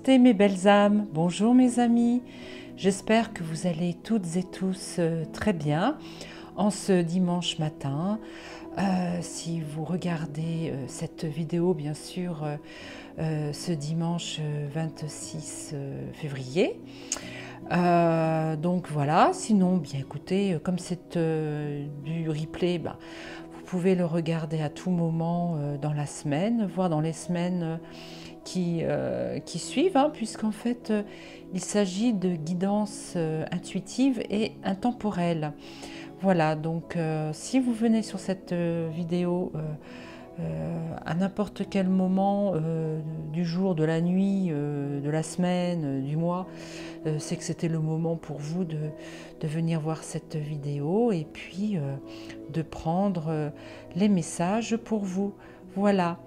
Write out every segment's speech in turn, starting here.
Namasté mes belles âmes, bonjour mes amis, j'espère que vous allez toutes et tous très bien en ce dimanche matin. Si vous regardez cette vidéo bien sûr ce dimanche 26 février. Donc voilà, sinon bien écoutez, comme c'est du replay, vous pouvez le regarder à tout moment dans la semaine, voire dans les semaines qui suivent, puisqu'en fait il s'agit de guidance intuitive et intemporelle. Voilà, donc si vous venez sur cette vidéo à n'importe quel moment du jour, de la nuit, de la semaine, du mois, c'est que c'était le moment pour vous de venir voir cette vidéo et puis de prendre les messages pour vous. Voilà,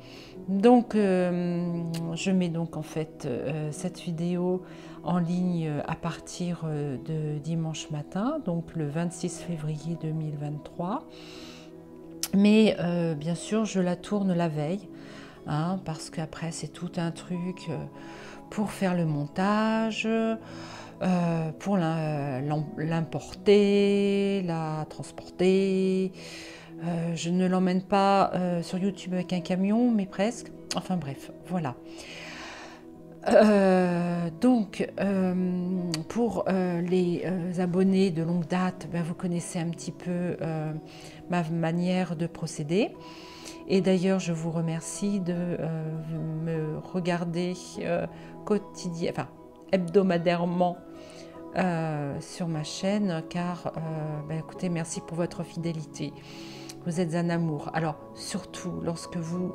donc je mets donc en fait cette vidéo en ligne à partir de dimanche matin, donc le 26 février 2023. Mais bien sûr, je la tourne la veille, parce qu'après c'est tout un truc pour faire le montage, pour l'importer, la transporter. Je ne l'emmène pas sur YouTube avec un camion, mais presque. Enfin bref, voilà. Donc, pour les abonnés de longue date, vous connaissez un petit peu ma manière de procéder. Et d'ailleurs, je vous remercie de me regarder hebdomadairement sur ma chaîne, car écoutez, merci pour votre fidélité. Vous êtes un amour. Alors, surtout lorsque vous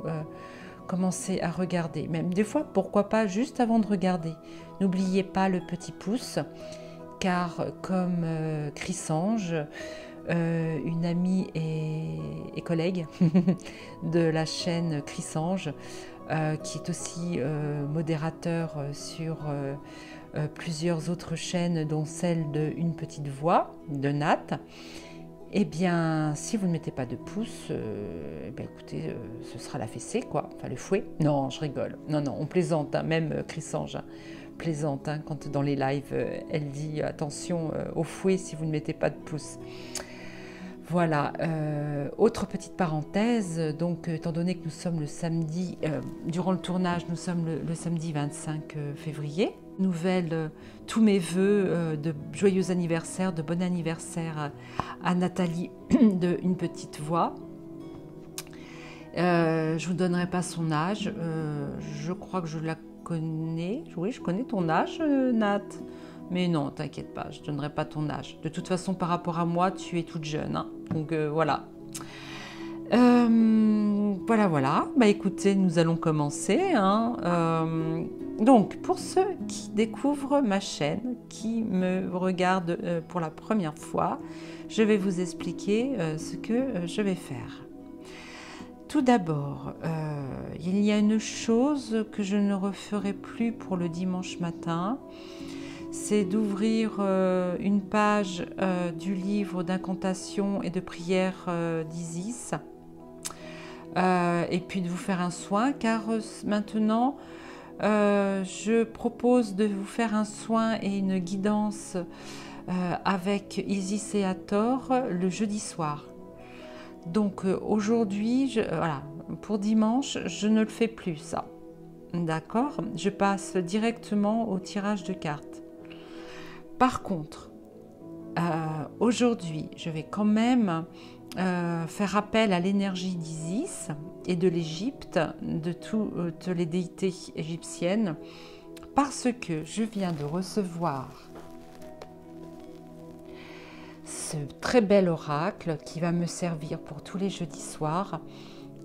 commencez à regarder, même des fois, pourquoi pas juste avant de regarder. N'oubliez pas le petit pouce, car comme Chrysange, une amie et collègue de la chaîne Chrysange, qui est aussi modérateur sur plusieurs autres chaînes, dont celle de Une Petite Voix, de Nat. Eh bien, si vous ne mettez pas de pouce, écoutez, ce sera la fessée, quoi. Enfin, le fouet. Non, je rigole. Non, on plaisante, même Chrysange plaisante, quand dans les lives, elle dit attention au fouet si vous ne mettez pas de pouce. Voilà, autre petite parenthèse, donc étant donné que nous sommes le samedi, durant le tournage, nous sommes le samedi 25 février, tous mes voeux de joyeux anniversaire, de bon anniversaire à Nathalie de Une Petite Voix. Je ne vous donnerai pas son âge, je crois que je la connais. Oui, je connais ton âge, Nat. Mais non, t'inquiète pas, je ne donnerai pas ton âge. De toute façon, par rapport à moi, tu es toute jeune. Donc voilà. Voilà. Écoutez, nous allons commencer. Donc, pour ceux qui découvrent ma chaîne, qui me regardent pour la première fois, je vais vous expliquer ce que je vais faire. Tout d'abord, il y a une chose que je ne referai plus pour le dimanche matin, c'est d'ouvrir une page du livre d'incantation et de prière d'Isis, et puis de vous faire un soin, car maintenant je propose de vous faire un soin et une guidance avec Isis et Hathor le jeudi soir. Donc aujourd'hui, voilà, pour dimanche, je ne le fais plus ça. D'accord? Je passe directement au tirage de cartes. Par contre, aujourd'hui, je vais quand même faire appel à l'énergie d'Isis et de l'Égypte, de toutes les déités égyptiennes, parce que je viens de recevoir ce très bel oracle qui va me servir pour tous les jeudis soirs,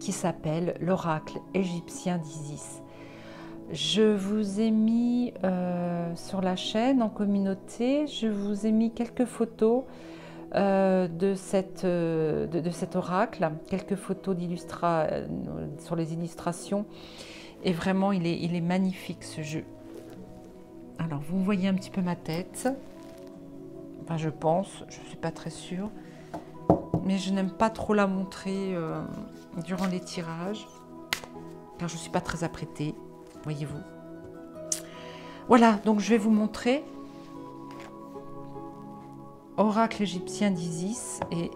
qui s'appelle l'oracle égyptien d'Isis. Je vous ai mis sur la chaîne, en communauté, je vous ai mis quelques photos de cet oracle, quelques photos sur les illustrations, et vraiment il est magnifique ce jeu. Alors vous voyez un petit peu ma tête, enfin je pense, je ne suis pas très sûre, mais je n'aime pas trop la montrer durant les tirages, car je ne suis pas très apprêtée. Voyez-vous. Voilà, donc je vais vous montrer oracle égyptien d'Isis et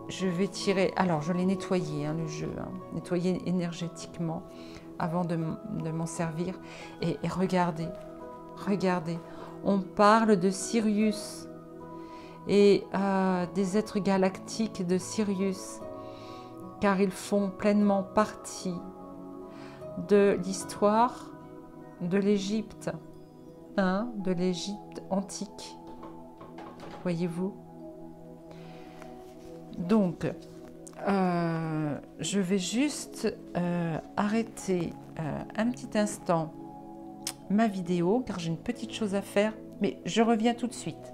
je vais tirer, alors je l'ai nettoyé hein, le jeu, hein, nettoyé énergétiquement avant de m'en servir et regardez, regardez, on parle de Sirius et des êtres galactiques de Sirius car ils font pleinement partie de l'histoire de l'Égypte, hein, de l'Égypte antique. Voyez-vous? Donc, je vais juste arrêter un petit instant ma vidéo, car j'ai une petite chose à faire, mais je reviens tout de suite.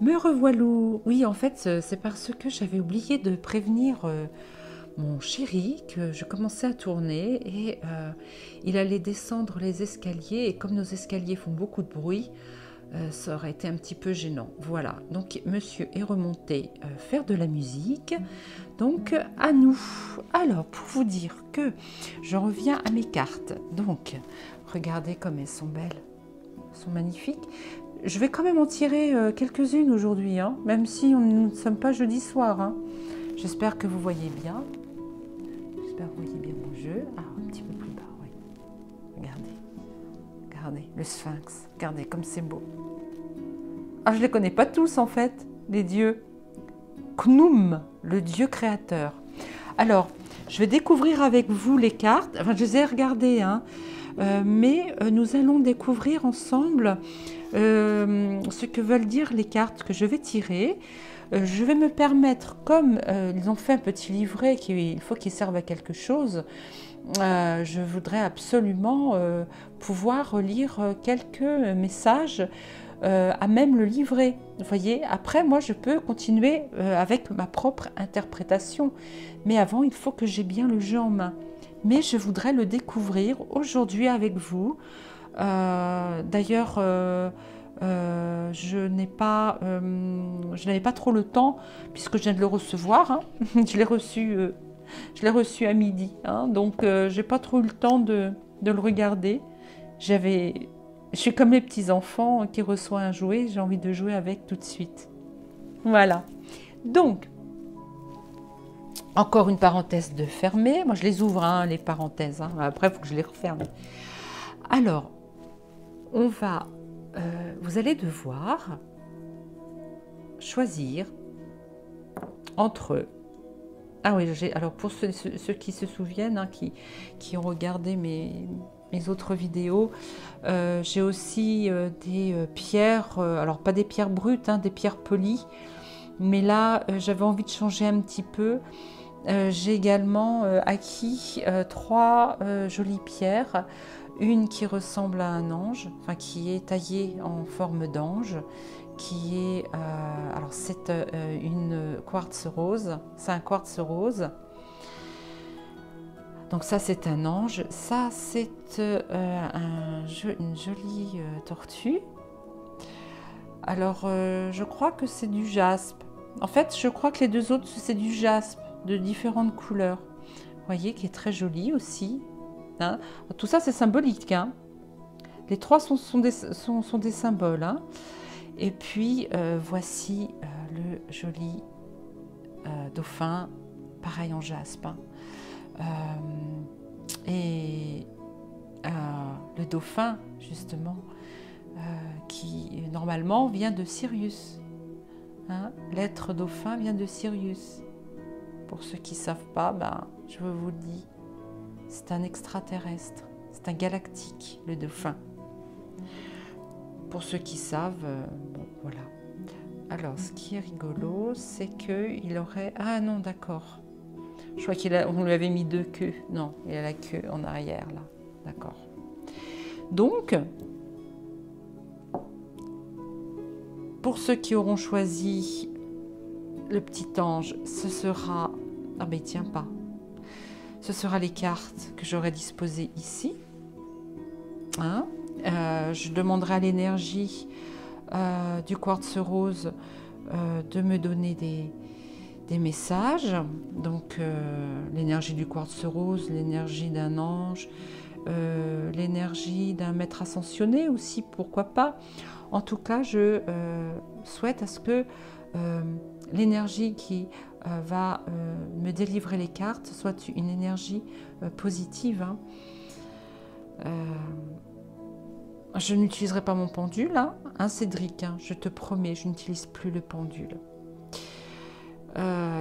Me revoilà. Oui, en fait, c'est parce que j'avais oublié de prévenir mon chéri que je commençais à tourner et il allait descendre les escaliers, et comme nos escaliers font beaucoup de bruit, ça aurait été un petit peu gênant. Voilà, donc monsieur est remonté faire de la musique, donc à nous. Alors, pour vous dire que je reviens à mes cartes, donc regardez comme elles sont belles, elles sont magnifiques. Je vais quand même en tirer quelques-unes aujourd'hui, hein, même si nous ne sommes pas jeudi soir. Hein. J'espère que vous voyez bien. J'espère que vous voyez bien mon jeu. Ah, un petit peu plus bas, oui. Regardez. Regardez, le sphinx. Regardez comme c'est beau. Ah, je ne les connais pas tous en fait, les dieux. Khnum, le dieu créateur. Alors, je vais découvrir avec vous les cartes. Enfin, je les ai regardées, hein. Mais nous allons découvrir ensemble ce que veulent dire les cartes que je vais tirer. Je vais me permettre, comme ils ont fait un petit livret, il faut qu'il serve à quelque chose, je voudrais absolument pouvoir lire quelques messages à même le livret. Vous voyez, après, moi, je peux continuer avec ma propre interprétation. Mais avant, il faut que j'ai bien le jeu en main. Mais je voudrais le découvrir aujourd'hui avec vous. D'ailleurs, je n'avais pas trop le temps puisque je viens de le recevoir. Hein. Je l'ai reçu à midi. Hein. Donc, je n'ai pas trop eu le temps de le regarder. Je suis comme les petits-enfants qui reçoivent un jouet. J'ai envie de jouer avec tout de suite. Voilà. Donc, encore une parenthèse de fermer. Moi, je les ouvre, hein, les parenthèses. Hein. Après, il faut que je les referme. Alors, vous allez devoir choisir entre... Ah oui, alors pour ceux qui se souviennent, hein, qui ont regardé mes autres vidéos, j'ai aussi des pierres, alors pas des pierres brutes, hein, des pierres polies. Mais là, j'avais envie de changer un petit peu. J'ai également acquis 3 jolies pierres. Une qui ressemble à un ange, enfin qui est taillée en forme d'ange, qui est, alors c'est une quartz rose, c'est un quartz rose. Donc ça c'est un ange, ça c'est une jolie tortue. Alors je crois que c'est du jaspe. En fait je crois que les deux autres c'est du jaspe de différentes couleurs. Vous voyez qui est très joli aussi. Hein. Tout ça c'est symbolique. Hein. Les 3 sont des symboles. Hein. Et puis voici le joli dauphin, pareil en jaspe. Hein. Et le dauphin justement qui normalement vient de Sirius. Hein. L'être dauphin vient de Sirius. Pour ceux qui ne savent pas, ben, je vous le dis. C'est un extraterrestre, c'est un galactique, le dauphin. Pour ceux qui savent, bon, voilà. Alors, ce qui est rigolo, c'est qu'il aurait... Ah non, d'accord. Je crois qu'on lui avait mis 2 queues. Non, il a la queue en arrière, là. D'accord. Donc, pour ceux qui auront choisi le petit ange, ce sera... Ah mais il ne tient pas. Ce sera les cartes que j'aurai disposées ici. Hein. Je demanderai à l'énergie du quartz rose de me donner des messages. Donc l'énergie du quartz rose, l'énergie d'un ange, l'énergie d'un maître ascensionné aussi, pourquoi pas. En tout cas, je souhaite à ce que l'énergie qui va me délivrer les cartes soit une énergie positive. Hein. Je n'utiliserai pas mon pendule, hein, Cédric, hein, je te promets, je n'utilise plus le pendule.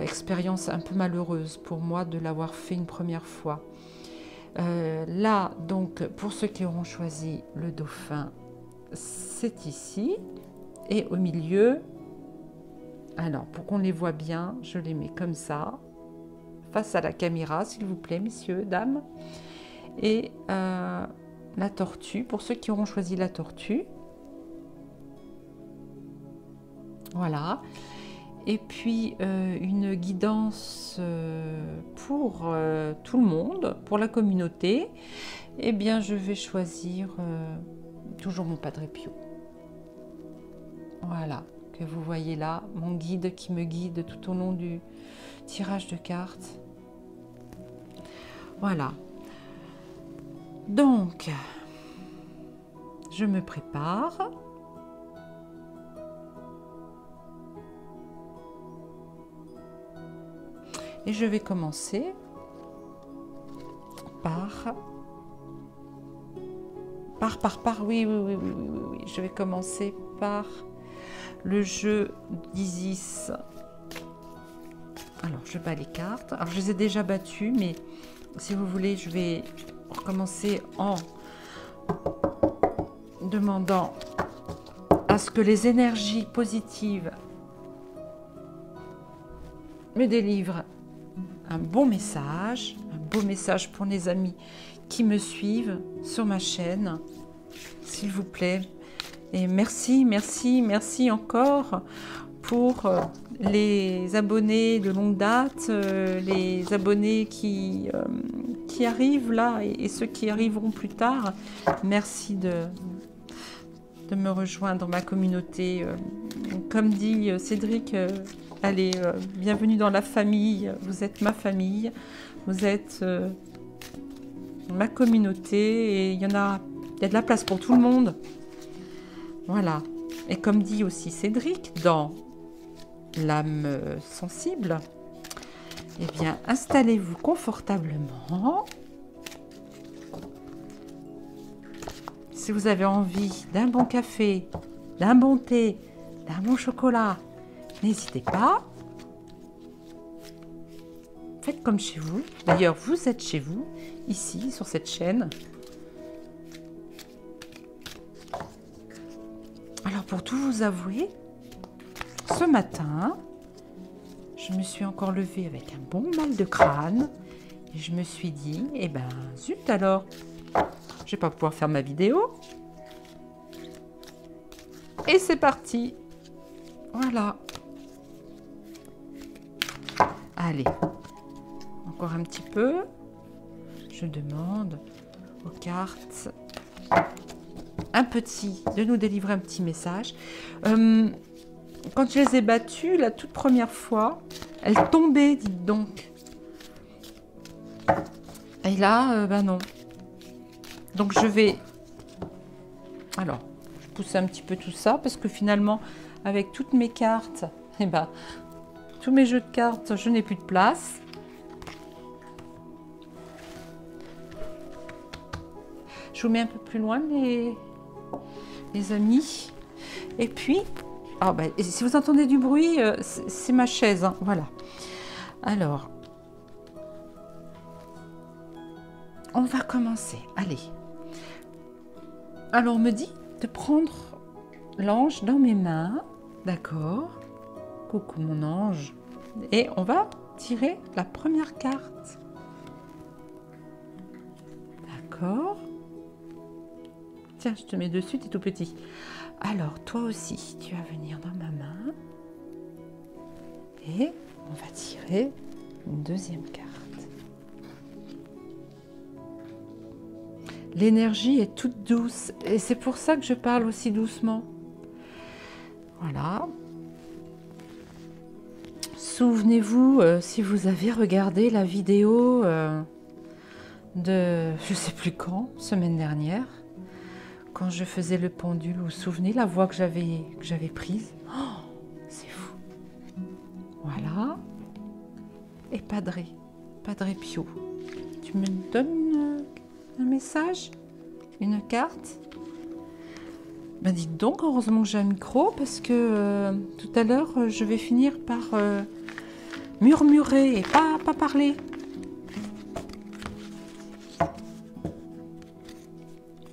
Expérience un peu malheureuse pour moi de l'avoir fait une première fois. Là, donc, pour ceux qui auront choisi le dauphin, c'est ici. Et au milieu, alors, pour qu'on les voit bien, je les mets comme ça, face à la caméra, s'il vous plaît, messieurs, dames. Et la tortue, pour ceux qui auront choisi la tortue. Voilà. Et puis, une guidance pour tout le monde, pour la communauté. Eh bien, je vais choisir toujours mon Padre Pio. Voilà, que vous voyez là, mon guide qui me guide tout au long du tirage de cartes. Voilà. Donc, je me prépare. Et je vais commencer oui, je vais commencer par le jeu d'Isis. Alors, je bats les cartes. Alors, je les ai déjà battues, mais si vous voulez, je vais recommencer en demandant à ce que les énergies positives me délivrent un beau message pour les amis qui me suivent sur ma chaîne, s'il vous plaît. Et merci encore pour les abonnés de longue date, les abonnés qui arrivent là et ceux qui arriveront plus tard. Merci de me rejoindre dans ma communauté. Comme dit Cédric, allez, bienvenue dans la famille, vous êtes ma famille, vous êtes ma communauté et il y a de la place pour tout le monde. Voilà. Et comme dit aussi Cédric, dans l'âme sensible, eh bien, installez-vous confortablement. Si vous avez envie d'un bon café, d'un bon thé, d'un bon chocolat, n'hésitez pas. Faites comme chez vous. D'ailleurs, vous êtes chez vous, ici, sur cette chaîne. Alors, pour tout vous avouer, ce matin, je me suis encore levée avec un bon mal de crâne. Et je me suis dit, eh ben, zut alors, je vais pas pouvoir faire ma vidéo. Et c'est parti. Voilà. Allez. Encore un petit peu. Je demande aux cartes de nous délivrer un petit message. Quand je les ai battues, la toute première fois, elles tombaient, dites donc. Et là, ben non. Donc je vais... Alors, je pousse un petit peu tout ça, parce que finalement, avec toutes mes cartes, eh ben, tous mes jeux de cartes, je n'ai plus de place. Je vous mets un peu plus loin, les amis. Et puis, oh ben, si vous entendez du bruit, c'est ma chaise. Hein, voilà. Alors, on va commencer. Allez. Alors, on me dit de prendre l'ange dans mes mains. D'accord. Coucou mon ange. Et on va tirer la première carte. D'accord. Tiens, je te mets dessus, tu es tout petit. Alors, toi aussi, tu vas venir dans ma main. Et on va tirer une deuxième carte. L'énergie est toute douce. Et c'est pour ça que je parle aussi doucement. Voilà. Souvenez-vous, si vous avez regardé la vidéo de, je sais plus quand, semaine dernière, quand je faisais le pendule. Vous vous souvenez la voix que j'avais prise? Oh, c'est fou. Voilà. Et Padre Pio. Tu me donnes un message? Une carte? Ben dites donc, heureusement que j'ai un micro, parce que tout à l'heure, je vais finir par murmurer et pas parler.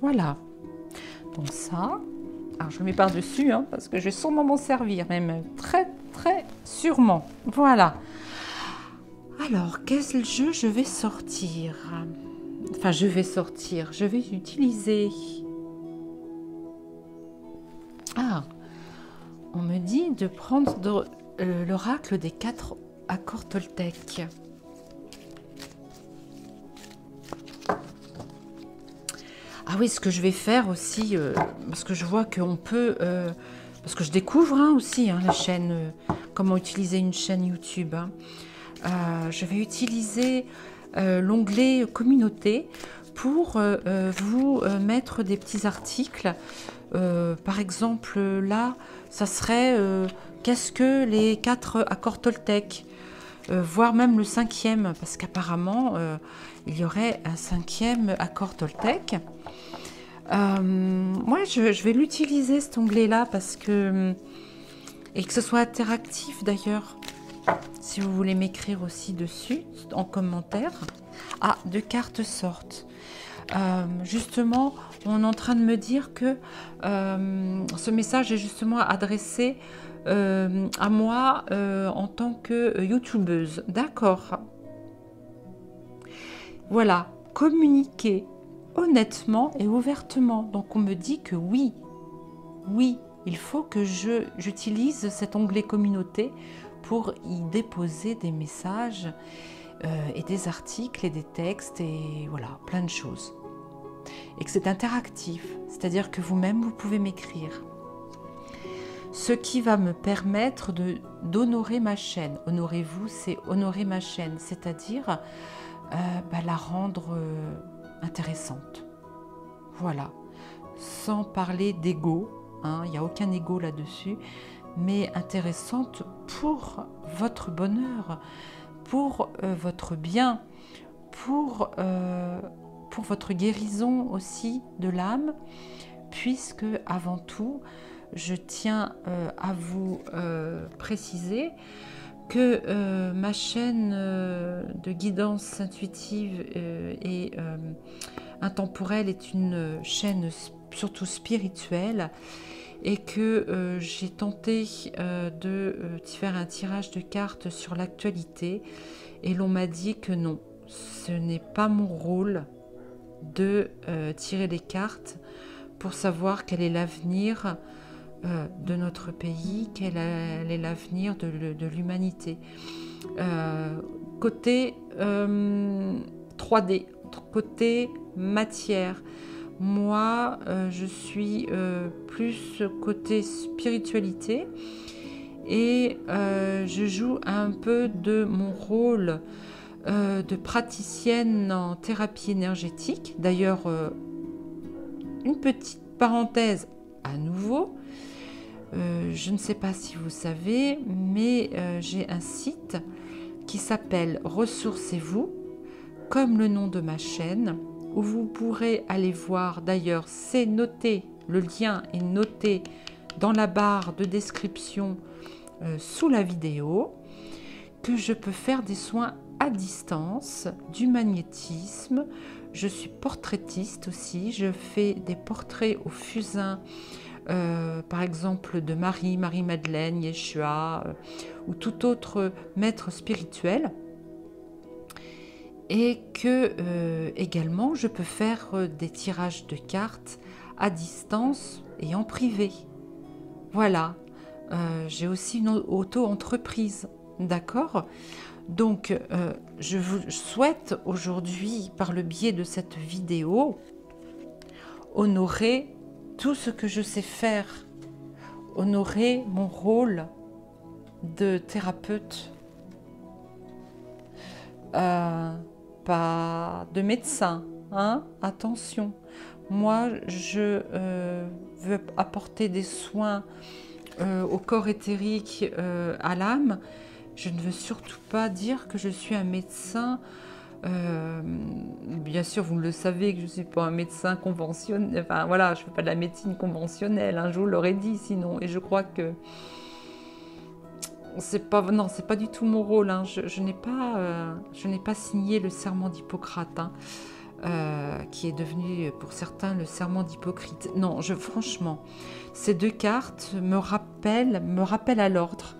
Voilà. Donc ça, alors je mets par-dessus, hein, parce que je vais sûrement m'en servir, même très sûrement. Voilà. Alors, quel jeu je vais sortir? Enfin, je vais utiliser... Ah, on me dit de prendre l'oracle des 4 accords toltèques. Ah oui, ce que je vais faire aussi, parce que je vois qu'on peut... parce que je découvre aussi la chaîne, comment utiliser une chaîne YouTube. Je vais utiliser l'onglet communauté pour vous mettre des petits articles. Par exemple, là, ça serait qu'est-ce que les 4 accords toltèques, voire même le 5e, parce qu'apparemment, il y aurait un 5e accord toltèque. Moi, je vais l'utiliser cet onglet-là parce que... Et que ce soit interactif d'ailleurs. Si vous voulez m'écrire aussi dessus, en commentaire. Ah, 2 cartes sortent. Justement, on est en train de me dire que ce message est justement adressé à moi en tant que youtubeuse. D'accord. Voilà, communiquer honnêtement et ouvertement. Donc on me dit que oui, il faut que j'utilise cet onglet communauté pour y déposer des messages et des articles et des textes et voilà, plein de choses. Et que c'est interactif, c'est-à-dire que vous-même, vous pouvez m'écrire. Ce qui va me permettre d'honorer ma chaîne. Honorez-vous, c'est honorer ma chaîne, c'est-à-dire la rendre intéressante. Voilà, sans parler d'ego, il n'y a aucun ego là-dessus, mais intéressante pour votre bonheur, pour votre bien, pour votre guérison aussi de l'âme, puisque avant tout, je tiens à vous préciser que ma chaîne de guidance intuitive et intemporelle est une chaîne surtout spirituelle et que j'ai tenté de faire un tirage de cartes sur l'actualité et l'on m'a dit que non, ce n'est pas mon rôle de tirer les cartes pour savoir quel est l'avenir de notre pays, quel est l'avenir de l'humanité. Côté 3D, côté matière, moi je suis plus côté spiritualité et je joue un peu de mon rôle de praticienne en thérapie énergétique. D'ailleurs, une petite parenthèse à nouveau, je ne sais pas si vous savez, mais j'ai un site qui s'appelle Ressourcez-vous, comme le nom de ma chaîne, où vous pourrez aller voir, d'ailleurs c'est noté, le lien est noté dans la barre de description sous la vidéo, que je peux faire des soins à distance, du magnétisme. Je suis portraitiste aussi, je fais des portraits au fusain, par exemple de Marie-Madeleine, Yeshua ou tout autre maître spirituel. Et que également je peux faire des tirages de cartes à distance et en privé. Voilà, j'ai aussi une auto-entreprise, d'accord ? Donc, je vous souhaite aujourd'hui, par le biais de cette vidéo, honorer tout ce que je sais faire, honorer mon rôle de thérapeute, pas de médecin, hein, attention. Moi, je veux apporter des soins au corps éthérique, à l'âme. Je ne veux surtout pas dire que je suis un médecin. Bien sûr, vous le savez que je ne suis pas un médecin conventionnel. Enfin, voilà, je ne fais pas de la médecine conventionnelle. Un jour, je l'aurais dit sinon. Et je crois que c'est pas, non, c'est pas du tout mon rôle. Hein. Je n'ai pas signé le serment d'Hippocrate, hein, qui est devenu pour certains le serment d'Hypocrite. Non, franchement, ces deux cartes me rappellent à l'ordre.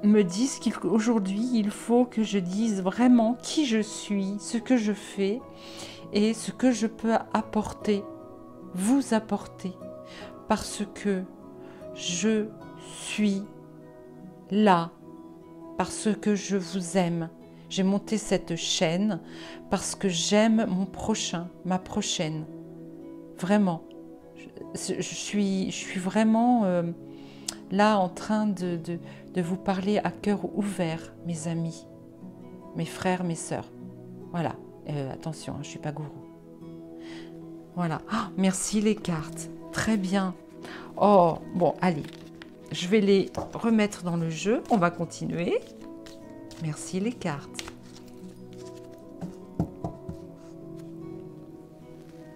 Me disent qu'aujourd'hui, il faut que je dise vraiment qui je suis, ce que je fais et ce que je peux apporter, vous apporter, parce que je suis là, parce que je vous aime. J'ai monté cette chaîne parce que j'aime mon prochain, ma prochaine. Vraiment. Je suis vraiment là en train de vous parler à cœur ouvert, mes amis, mes frères, mes sœurs. Voilà. Attention, hein, je ne suis pas gourou. Voilà. Oh, merci les cartes. Très bien. Oh, bon, allez. Je vais les remettre dans le jeu. On va continuer. Merci les cartes.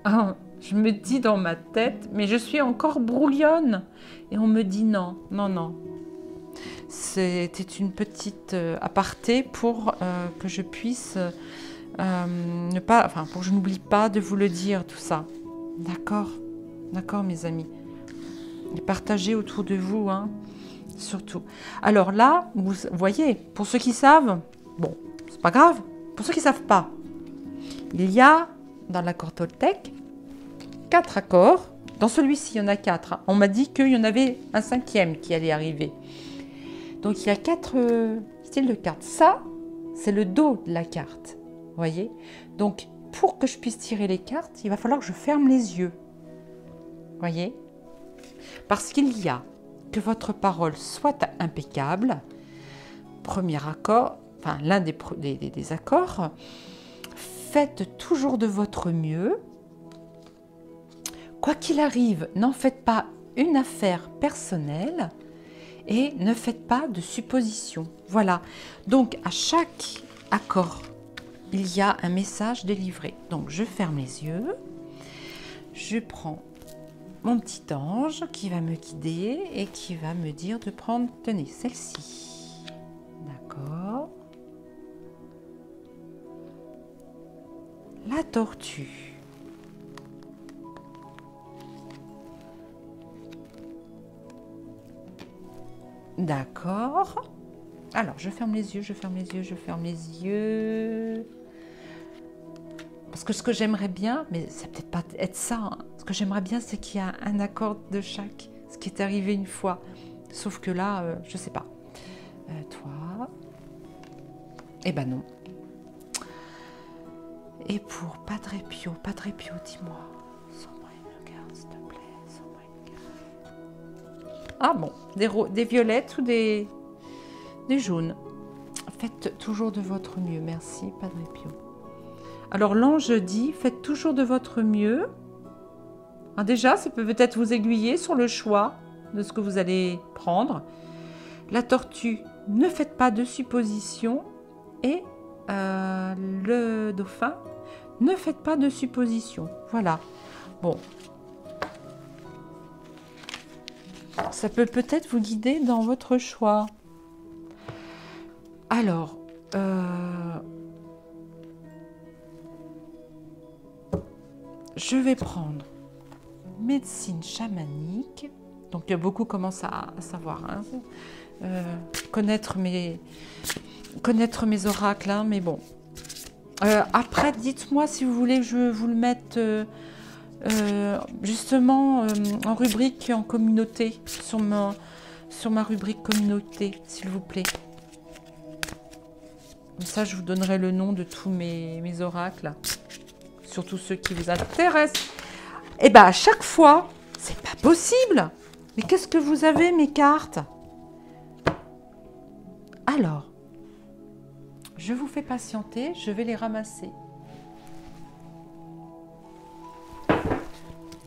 Oh, je me dis dans ma tête, mais je suis encore brouillonne. Et on me dit non, non, non. C'était une petite aparté pour que je puisse ne pas, enfin, pour que je n'oublie pas de vous le dire, tout ça. D'accord, d'accord, mes amis. Et partagez autour de vous, hein, surtout. Alors là, vous voyez, pour ceux qui savent, bon, c'est pas grave. Pour ceux qui ne savent pas, il y a dans l'accord Toltec 4 accords. Dans celui-ci, il y en a 4. Hein. On m'a dit qu'il y en avait un 5e qui allait arriver. Donc, il y a 4 styles de cartes. Ça, c'est le dos de la carte. Vous voyez? Donc, pour que je puisse tirer les cartes, il va falloir que je ferme les yeux. Vous voyez? Parce qu'il y a que votre parole soit impeccable. Premier accord, enfin, l'un des accords. Faites toujours de votre mieux. Quoi qu'il arrive, n'en faites pas une affaire personnelle et ne faites pas de suppositions. Voilà. Donc, à chaque accord, il y a un message délivré. Donc, je ferme les yeux. Je prends mon petit ange qui va me guider et qui va me dire de prendre, tenez, celle-ci. D'accord. La tortue. D'accord. Alors, je ferme les yeux, je ferme les yeux, je ferme les yeux. Parce que ce que j'aimerais bien, mais ça peut-être pas être ça, hein. Ce que j'aimerais bien, c'est qu'il y a un accord de chaque, ce qui est arrivé une fois. Sauf que là, je sais pas. Toi. Eh ben non. Et pour Padre Pio, dis-moi. Sors-moi une carte, s'il te plaît. Sors-moi une carte. Ah bon, des violettes ou des jaunes. Faites toujours de votre mieux. Merci, Padre Pio. Alors l'ange dit, faites toujours de votre mieux. Ah, déjà, ça peut peut-être vous aiguiller sur le choix de ce que vous allez prendre. La tortue, ne faites pas de suppositions. Et le dauphin, ne faites pas de suppositions. Voilà. Bon. Ça peut peut-être vous guider dans votre choix. Alors, je vais prendre médecine chamanique. Donc, beaucoup commencent à savoir, hein, connaître mes oracles, hein, mais bon. Après, dites-moi si vous voulez que je vous le mette justement en rubrique en communauté, sur ma rubrique communauté, s'il vous plaît. Comme ça, je vous donnerai le nom de tous mes oracles, surtout ceux qui vous intéressent. Et bien, à chaque fois, c'est pas possible. Mais qu'est-ce que vous avez, mes cartes? Alors, Je vous fais patienter, je vais les ramasser.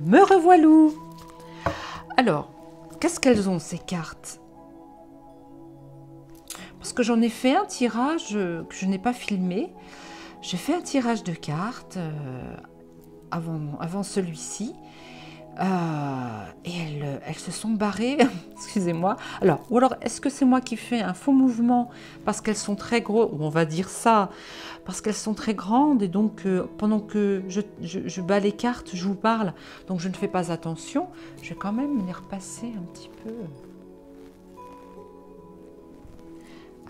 Me revoilà. Alors, qu'est-ce qu'elles ont ces cartes? Parce que j'en ai fait un tirage que je n'ai pas filmé. J'ai fait un tirage de cartes avant celui-ci. Et elles se sont barrées, excusez-moi. Alors, ou alors, est-ce que c'est moi qui fais un faux mouvement parce qu'elles sont très gros, ou on va dire ça, parce qu'elles sont très grandes, et donc pendant que je bats les cartes, je vous parle, donc je ne fais pas attention. Je vais quand même les repasser un petit peu.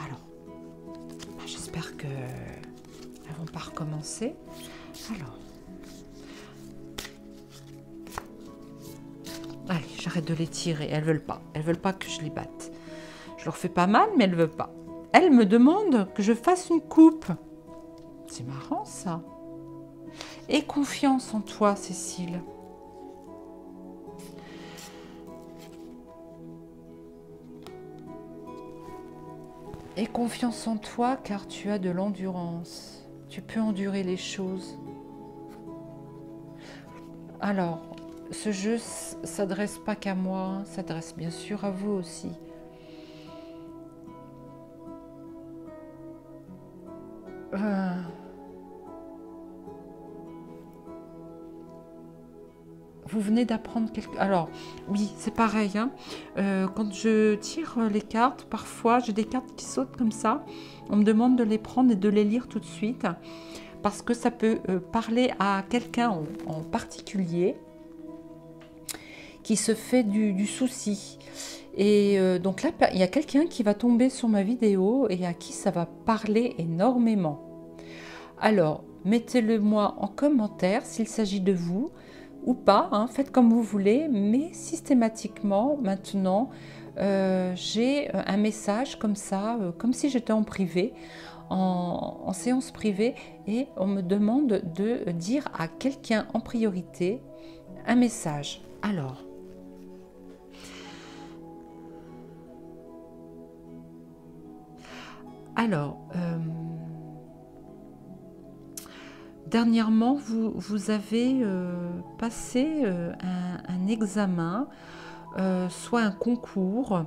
Alors, j'espère qu'elles ne vont pas recommencer. Alors, allez, j'arrête de les tirer. Elles veulent pas. Elles veulent pas que je les batte. Je leur fais pas mal, mais elles veulent pas. Elles me demandent que je fasse une coupe. C'est marrant, ça. Aie confiance en toi, Cécile. Aie confiance en toi, car tu as de l'endurance. Tu peux endurer les choses. Alors, ce jeu s'adresse pas qu'à moi, s'adresse bien sûr à vous aussi. Vous venez d'apprendre quelque... Alors, oui, c'est pareil. Hein. Quand je tire les cartes, parfois, j'ai des cartes qui sautent comme ça. On me demande de les prendre et de les lire tout de suite. Parce que ça peut parler à quelqu'un en particulier qui se fait du souci. Et donc là, il y a quelqu'un qui va tomber sur ma vidéo et à qui ça va parler énormément. Alors, mettez-le moi en commentaire s'il s'agit de vous ou pas, hein, faites comme vous voulez, mais systématiquement, maintenant, j'ai un message comme ça, comme si j'étais en privé, en séance privée, et on me demande de dire à quelqu'un en priorité un message. Alors, dernièrement, vous avez passé un examen, soit un concours,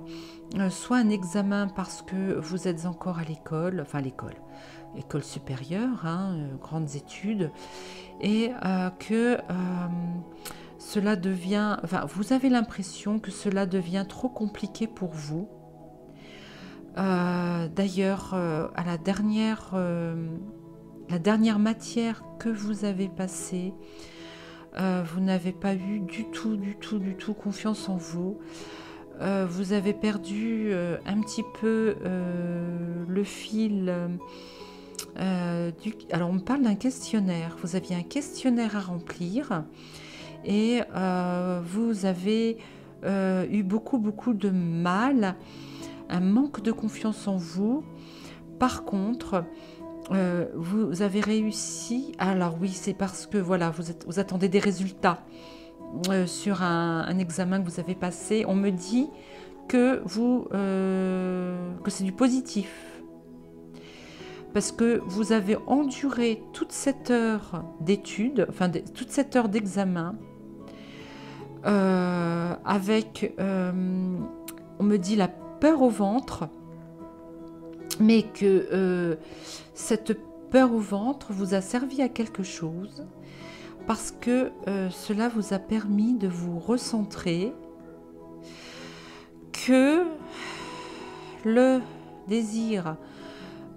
soit un examen parce que vous êtes encore à l'école, enfin l'école supérieure, hein, grandes études, et que cela devient, enfin, vous avez l'impression que cela devient trop compliqué pour vous. D'ailleurs, à la dernière matière que vous avez passée, vous n'avez pas eu du tout confiance en vous. Vous avez perdu un petit peu le fil. Alors, on me parle d'un questionnaire. Vous aviez un questionnaire à remplir et vous avez eu beaucoup de mal, un manque de confiance en vous. Par contre, vous avez réussi. Alors oui, c'est parce que voilà, vous attendez des résultats sur un examen que vous avez passé. On me dit que que c'est du positif, parce que vous avez enduré toute cette heure d'études, enfin toute cette heure d'examen, avec, on me dit, la peur au ventre, mais que cette peur au ventre vous a servi à quelque chose, parce que cela vous a permis de vous recentrer, que le désir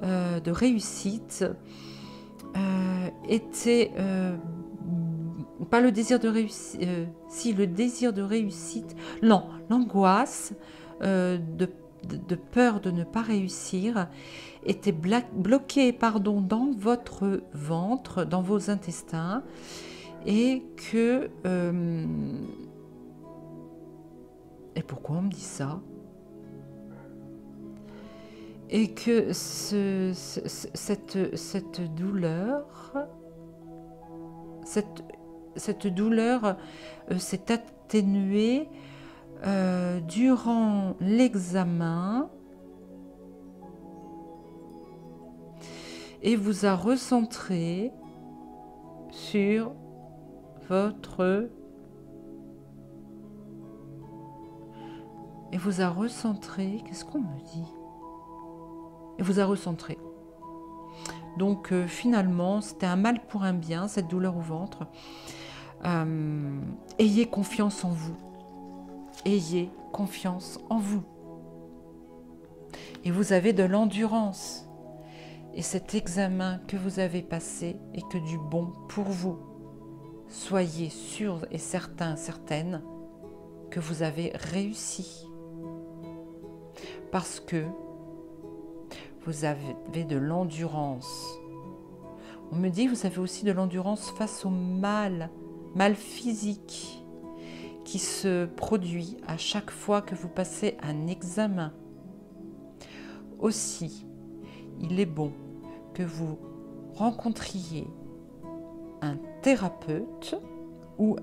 de réussite était... pas le désir de réussite, si, le désir de réussite, non, l'angoisse de peur de ne pas réussir était bloquée, pardon, dans votre ventre, dans vos intestins, et que... et pourquoi on me dit ça? Et que cette douleur s'est atténuée durant l'examen, et vous a recentré sur votre... Et vous a recentré, qu'est-ce qu'on me dit? Et vous a recentré. Donc finalement, c'était un mal pour un bien, cette douleur au ventre. Ayez confiance en vous. Ayez confiance en vous. Et vous avez de l'endurance. Et cet examen que vous avez passé est que du bon pour vous. Soyez sûrs et certains, certaines que vous avez réussi. Parce que vous avez de l'endurance. On me dit que vous avez aussi de l'endurance face au mal physique qui se produit à chaque fois que vous passez un examen. Aussi, il est bon que vous rencontriez un thérapeute ou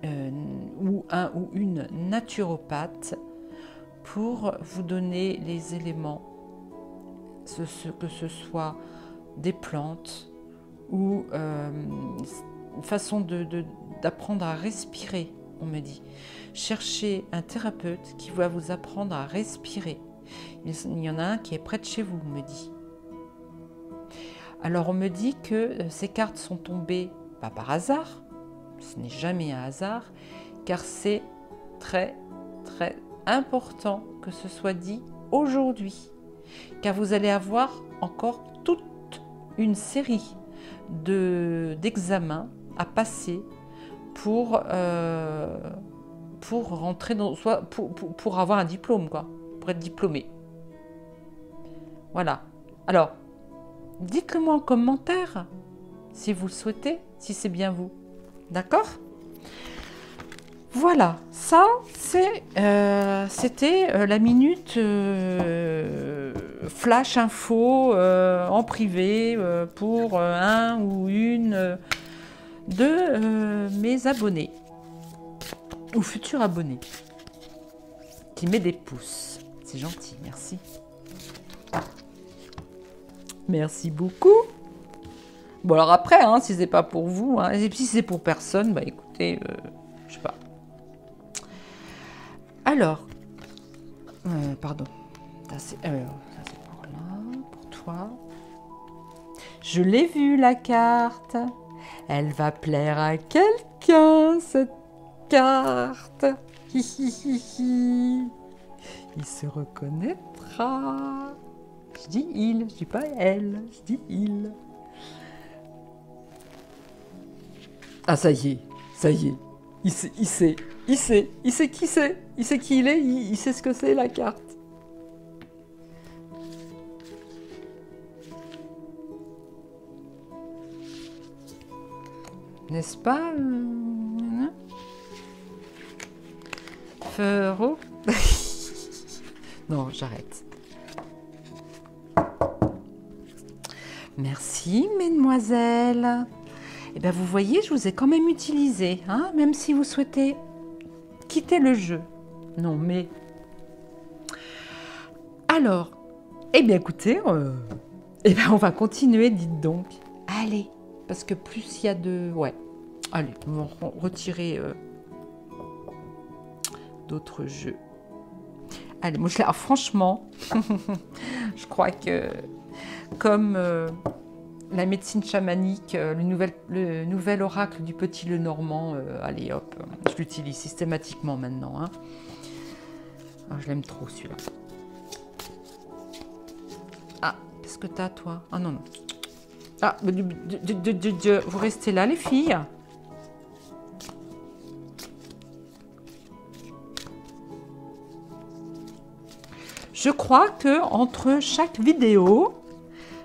ou une naturopathe pour vous donner les éléments, que ce soit des plantes ou une façon d'apprendre à respirer, on me dit. Cherchez un thérapeute qui va vous apprendre à respirer. Il y en a un qui est près de chez vous, on me dit. Alors on me dit que ces cartes sont tombées, pas par hasard, ce n'est jamais un hasard, car c'est très très important que ce soit dit aujourd'hui, car vous allez avoir encore toute une série d'examens à passer pour rentrer dans, soit pour avoir un diplôme, quoi, pour être diplômé. Voilà. Alors, dites-le moi en commentaire si vous le souhaitez, si c'est bien vous. D'accord ? Voilà, ça c'était la minute flash info en privé pour un ou une de mes abonnés ou futurs abonnés qui met des pouces. C'est gentil, merci. Merci beaucoup. Bon alors après, hein, si c'est pas pour vous, hein, et si c'est pour personne, bah écoutez, je sais pas. Alors, pardon, ça c'est pour là, pour toi. Je l'ai vue la carte. Elle va plaire à quelqu'un cette carte. Il se reconnaîtra. Je dis il, je dis pas elle, je dis il. Ah ça y est, ça y est. Il sait qui c'est, il sait qui il est, il sait ce que c'est la carte. N'est-ce pas Feuro. Non, j'arrête. Merci, mesdemoiselles. Eh bien, vous voyez, je vous ai quand même utilisé, hein, même si vous souhaitez quitter le jeu. Non, mais... Alors, eh bien, écoutez, eh bien, on va continuer, dites donc. Allez, parce que plus il y a de... Ouais, allez, on va retirer d'autres jeux. Allez, moi, alors, franchement, je crois que comme... la médecine chamanique, le nouvel oracle du petit Lenormand, allez hop, je l'utilise systématiquement maintenant. Hein. Ah, je l'aime trop celui-là. Ah, qu'est-ce que t'as toi? Ah non, non. Ah, vous restez là les filles. Je crois que entre chaque vidéo,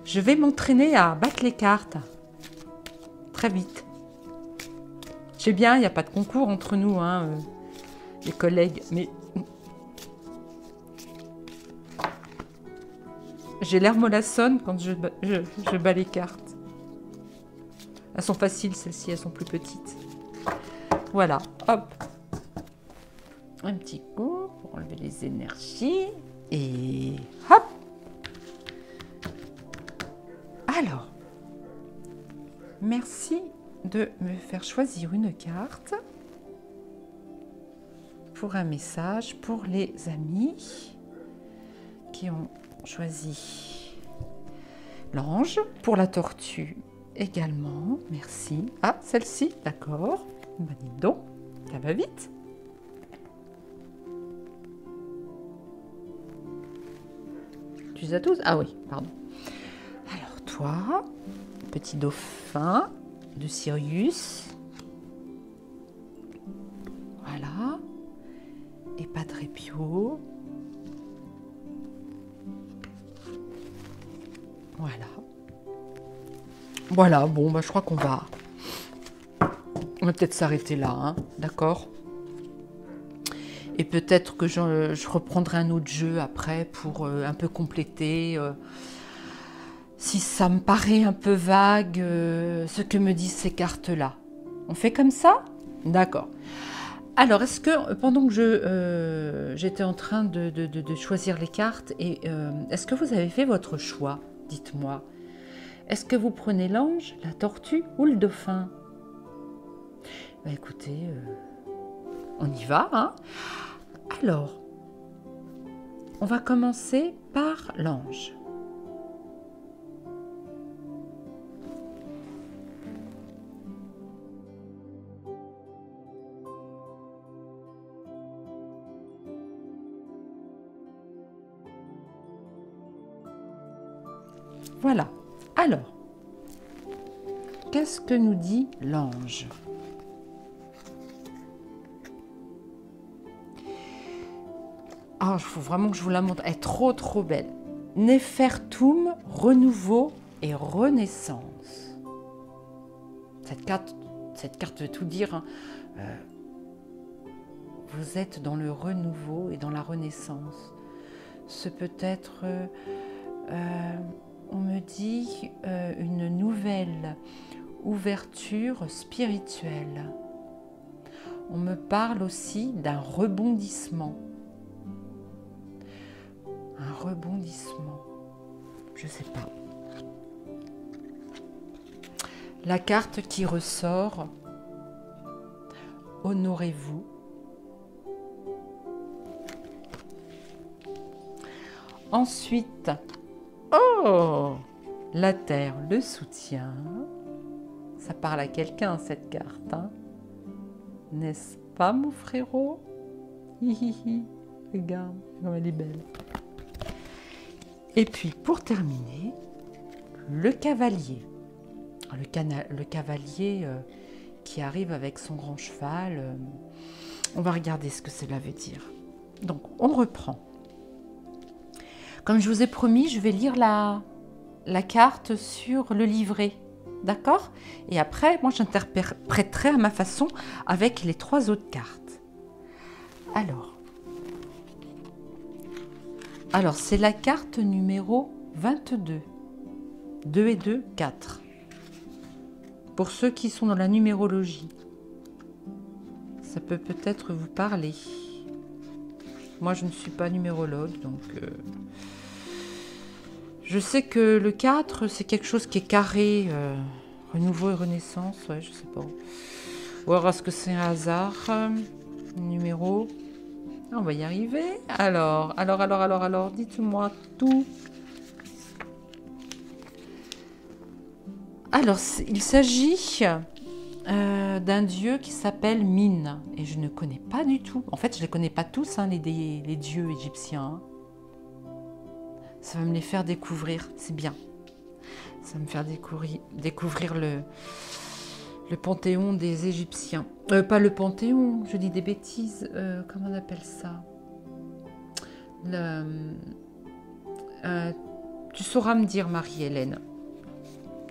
je vais m'entraîner à battre les cartes. Très vite. Je sais bien, il n'y a pas de concours entre nous, hein, les collègues, mais... J'ai l'air mollassonne quand je bats les cartes. Elles sont faciles, celles-ci, elles sont plus petites. Voilà, hop. Un petit coup pour enlever les énergies. Et hop. Alors, merci de me faire choisir une carte pour un message pour les amis qui ont choisi l'ange, pour la tortue également, merci. Ah, celle-ci, d'accord. Bah, dis donc, ça va vite. Tu les as tous? Ah oui, pardon. Alors toi, petit dauphin de Sirius. Voilà. Et Padre Pio. Voilà. Voilà, bon, bah, je crois qu'on va peut-être s'arrêter là, hein, d'accord? Et peut-être que je reprendrai un autre jeu après pour un peu compléter. Si ça me paraît un peu vague, ce que me disent ces cartes-là. On fait comme ça? D'accord. Alors, est-ce que pendant que j'étais en train de choisir les cartes, est-ce que vous avez fait votre choix? Dites-moi. Est-ce que vous prenez l'ange, la tortue ou le dauphin? Bah, écoutez, on y va, hein? Alors, on va commencer par l'ange. Voilà. Alors, qu'est-ce que nous dit l'ange? Ah, il faut vraiment que je vous la montre. Elle est trop, trop belle. Nefertum, renouveau et renaissance. Cette carte veut tout dire, hein. Vous êtes dans le renouveau et dans la renaissance. Ce peut être, on me dit, une nouvelle ouverture spirituelle. On me parle aussi d'un rebondissement. Un rebondissement. Je ne sais pas. La carte qui ressort, honorez-vous. Ensuite, oh, la terre, le soutien. Ça parle à quelqu'un cette carte, hein? N'est-ce pas mon frérot? Hihihi, regarde comme elle est belle. Et puis pour terminer, le cavalier. Le cavalier qui arrive avec son grand cheval. On va regarder ce que cela veut dire. Donc on reprend. Comme je vous ai promis, je vais lire la carte sur le livret. D'accord? Et après, moi j'interpréterai à ma façon avec les 3 autres cartes. Alors c'est la carte numéro 22. 2 et 2, 4. Pour ceux qui sont dans la numérologie, ça peut peut-être vous parler. Moi, je ne suis pas numérologue, donc je sais que le 4, c'est quelque chose qui est carré, renouveau et renaissance, ouais, je sais pas. Ou alors, est-ce que c'est un hasard? Numéro. On va y arriver. Alors, dites-moi tout. Alors, il s'agit d'un dieu qui s'appelle Min, et je ne connais pas du tout. En fait, je ne les connais pas tous, hein, les dieux égyptiens. Ça va me les faire découvrir, c'est bien. Ça va me faire découvrir le panthéon des Égyptiens. Pas le panthéon, je dis des bêtises. Comment on appelle ça? Tu sauras me dire, Marie-Hélène.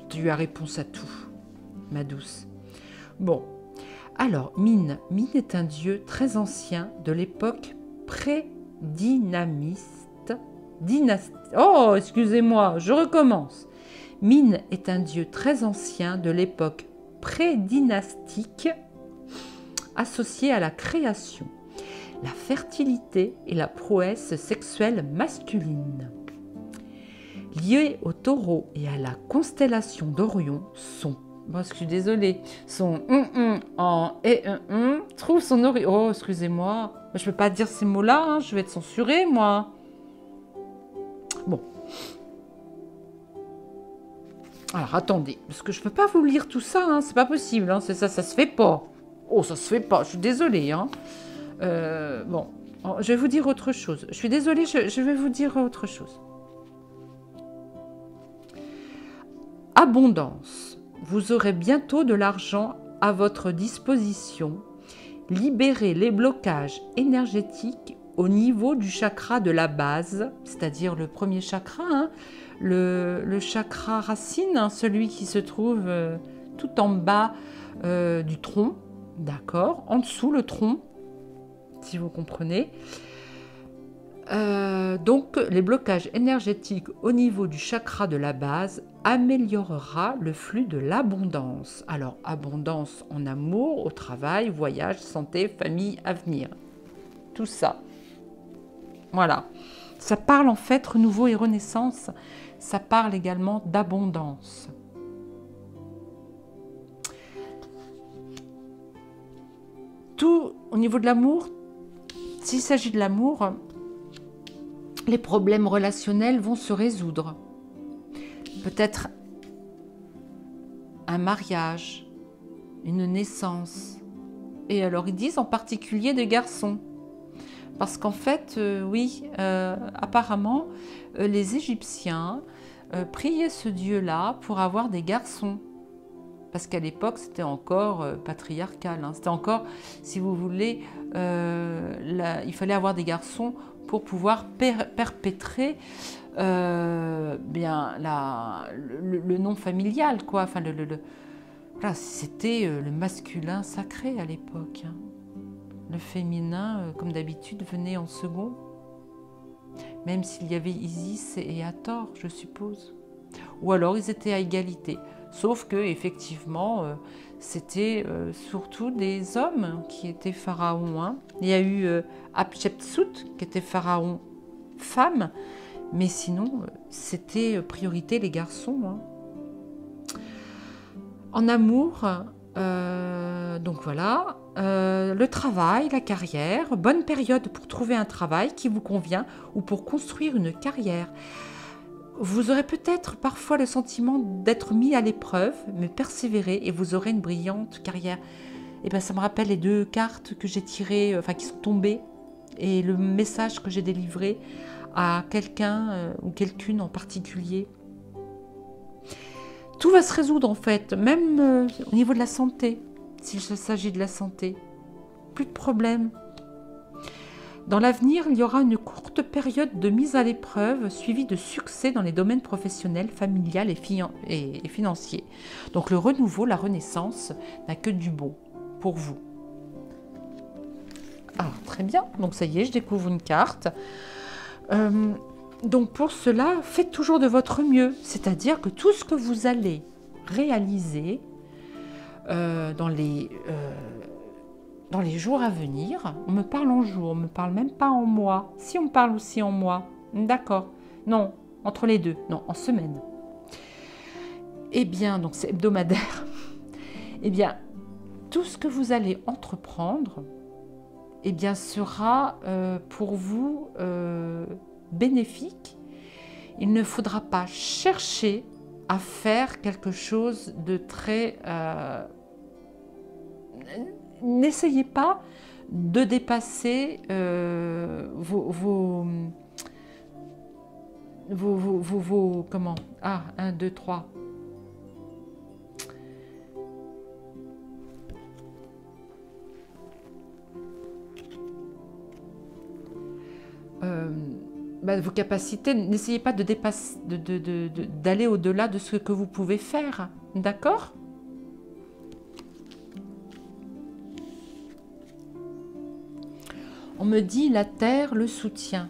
Tu as réponse à tout, ma douce. Bon, alors, Min est un dieu très ancien de l'époque pré-dynamiste. Oh, excusez-moi, je recommence. Min est un dieu très ancien de l'époque pré-dynastique associé à la création, la fertilité et la prouesse sexuelle masculine. liés au Taureau et à la constellation d'Orion sont, bon, je suis désolée, son en et trouve son Orion. Oh, excusez-moi, je ne peux pas dire ces mots-là, hein, je vais être censurée, moi. Bon. Alors, attendez, parce que je ne peux pas vous lire tout ça, hein, c'est pas possible, hein, ça se fait pas. Oh, ça se fait pas, je suis désolée, hein. Bon, je vais vous dire autre chose. Je suis désolée, je vais vous dire autre chose. Abondance. Vous aurez bientôt de l'argent à votre disposition. Libérez les blocages énergétiques au niveau du chakra de la base, c'est-à-dire le premier chakra, hein, le chakra racine, hein, celui qui se trouve tout en bas du tronc, d'accord, en dessous le tronc, si vous comprenez. Donc, les blocages énergétiques au niveau du chakra de la base améliorera le flux de l'abondance. Alors, abondance en amour, au travail, voyage, santé, famille, avenir. Tout ça. Voilà. Ça parle en fait renouveau et renaissance. Ça parle également d'abondance. Tout au niveau de l'amour, s'il s'agit de l'amour, les problèmes relationnels vont se résoudre. Peut-être un mariage, une naissance. Et alors ils disent en particulier des garçons. Parce qu'en fait, oui, apparemment, les Égyptiens priaient ce dieu-là pour avoir des garçons. Parce qu'à l'époque, c'était encore patriarcal. Hein. C'était encore, si vous voulez, il fallait avoir des garçons pour pouvoir perpétrer bien le nom familial, quoi. Enfin, voilà, c'était le masculin sacré à l'époque. Hein. Le féminin, comme d'habitude, venait en second. Même s'il y avait Isis et Hathor, je suppose. Ou alors ils étaient à égalité. Sauf que effectivement, c'était surtout des hommes qui étaient pharaons. Hein. Il y a eu Hatshepsut qui était pharaon femme, mais sinon c'était priorité les garçons. Hein. En amour, donc voilà, le travail, la carrière, bonne période pour trouver un travail qui vous convient ou pour construire une carrière. Vous aurez peut-être parfois le sentiment d'être mis à l'épreuve, mais persévérez et vous aurez une brillante carrière. Et bien, ça me rappelle les deux cartes que j'ai tirées, enfin qui sont tombées, et le message que j'ai délivré à quelqu'un ou quelqu'une en particulier. Tout va se résoudre en fait, même au niveau de la santé, s'il s'agit de la santé. Plus de problème. Dans l'avenir, il y aura une courte période de mise à l'épreuve suivie de succès dans les domaines professionnels, familial et financiers. Donc le renouveau, la renaissance n'a que du beau pour vous. Ah, très bien. Donc ça y est, je découvre une carte. Donc pour cela, faites toujours de votre mieux. C'est-à-dire que tout ce que vous allez réaliser dans les jours à venir, on me parle en jours, on ne me parle même pas en mois. Si on me parle aussi en mois, d'accord. Non, entre les deux, non, en semaine. Eh bien, donc c'est hebdomadaire. Eh bien, tout ce que vous allez entreprendre, eh bien, sera pour vous bénéfique. Il ne faudra pas chercher à faire quelque chose de très... N'essayez pas de dépasser vos comment? Ah, 1, 2, 3. Vos capacités, n'essayez pas de dépasser, d'aller au-delà de ce que vous pouvez faire, d'accord? On me dit la terre le soutient.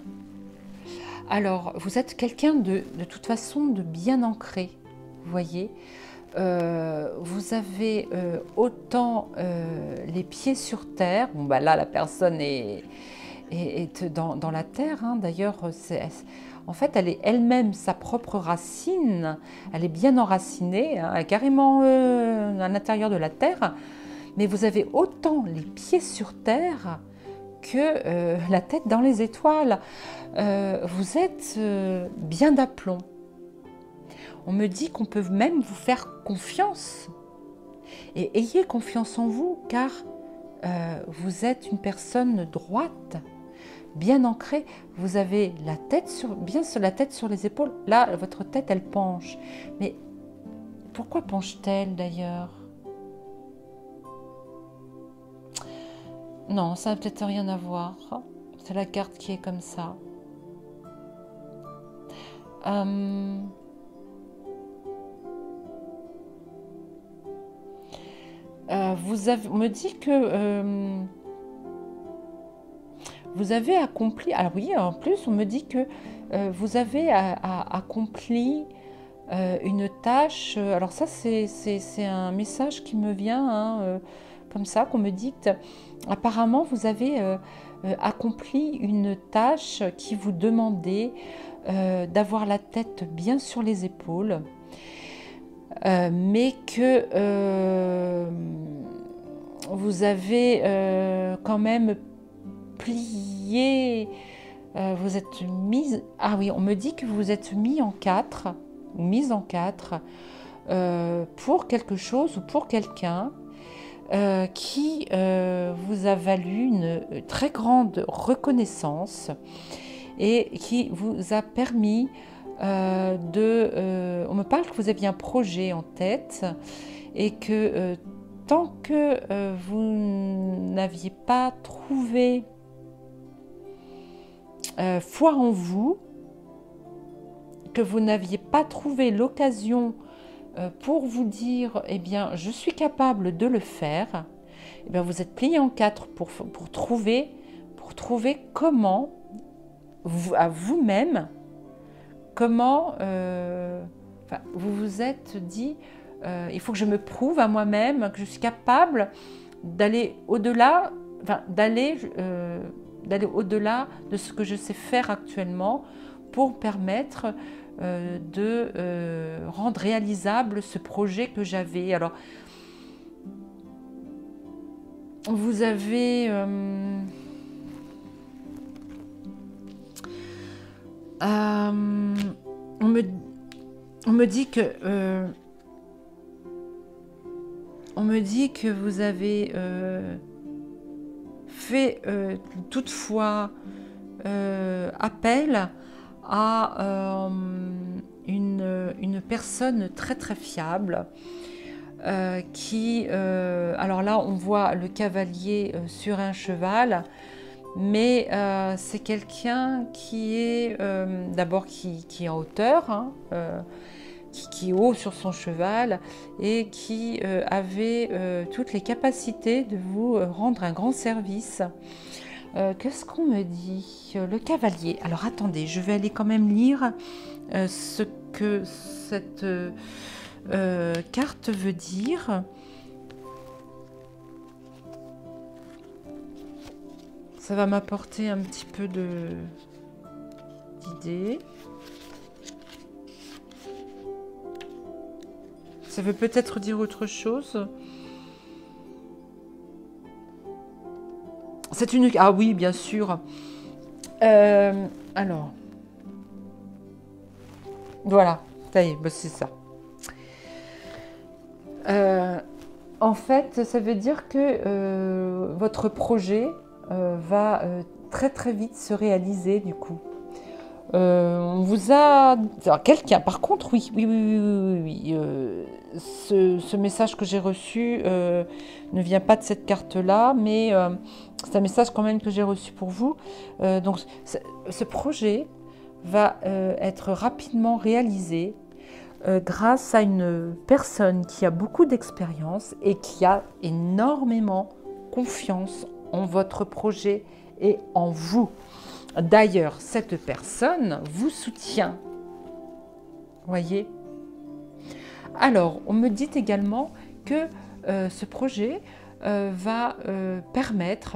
Alors, vous êtes quelqu'un de toute façon de bien ancré, vous voyez. Vous avez autant les pieds sur terre. Bon, bah là, la personne est dans la terre. Hein. D'ailleurs, En fait, elle est elle-même sa propre racine, elle est bien enracinée, hein, elle est carrément à l'intérieur de la terre, mais vous avez autant les pieds sur terre que la tête dans les étoiles. Vous êtes bien d'aplomb. On me dit qu'on peut même vous faire confiance. Et ayez confiance en vous, car vous êtes une personne droite, bien ancrée. Vous avez la tête bien sur la tête sur les épaules. Là, votre tête, elle penche. Mais pourquoi penche-t-elle d'ailleurs? Non, ça n'a peut-être rien à voir. C'est la carte qui est comme ça. On me dit que vous avez accompli... Alors oui, en plus, on me dit que vous avez accompli une tâche. Alors ça, c'est un message qui me vient, hein, comme ça, qu'on me dicte. Apparemment, vous avez accompli une tâche qui vous demandait d'avoir la tête bien sur les épaules, mais que vous avez quand même plié, vous êtes mise... Ah oui, on me dit que vous êtes mis en quatre, ou mise en quatre, pour quelque chose ou pour quelqu'un qui vous a valu une très grande reconnaissance et qui vous a permis on me parle que vous aviez un projet en tête et que tant que vous n'aviez pas trouvé foi en vous, que vous n'aviez pas trouvé l'occasion pour vous dire « Eh bien, je suis capable de le faire », eh bien, vous êtes plié en quatre pour trouver comment, à vous-même, comment vous vous êtes dit il faut que je me prouve à moi-même que je suis capable d'aller au-delà, d'aller au-delà de ce que je sais faire actuellement pour permettre de rendre réalisable ce projet que j'avais. Alors, vous avez on me dit que vous avez fait toutefois appel à une personne très très fiable qui, alors là on voit le cavalier sur un cheval, mais c'est quelqu'un qui est d'abord qui est en hauteur, hein, qui est haut sur son cheval et qui avait toutes les capacités de vous rendre un grand service. Qu'est-ce qu'on me dit? Le cavalier. Alors attendez, je vais aller quand même lire ce que cette carte veut dire. Ça va m'apporter un petit peu d'idées. Ça veut peut-être dire autre chose. C'est une... Ah oui, bien sûr. Alors. Voilà, ça y est, bah c'est ça. En fait, ça veut dire que votre projet va très très vite se réaliser du coup. On vous a... Quelqu'un, par contre, oui. Ce message que j'ai reçu ne vient pas de cette carte-là, mais c'est un message quand même que j'ai reçu pour vous. Donc, ce projet va être rapidement réalisé grâce à une personne qui a beaucoup d'expérience et qui a énormément confiance en votre projet et en vous. D'ailleurs, cette personne vous soutient. Voyez? Alors, on me dit également que ce projet va permettre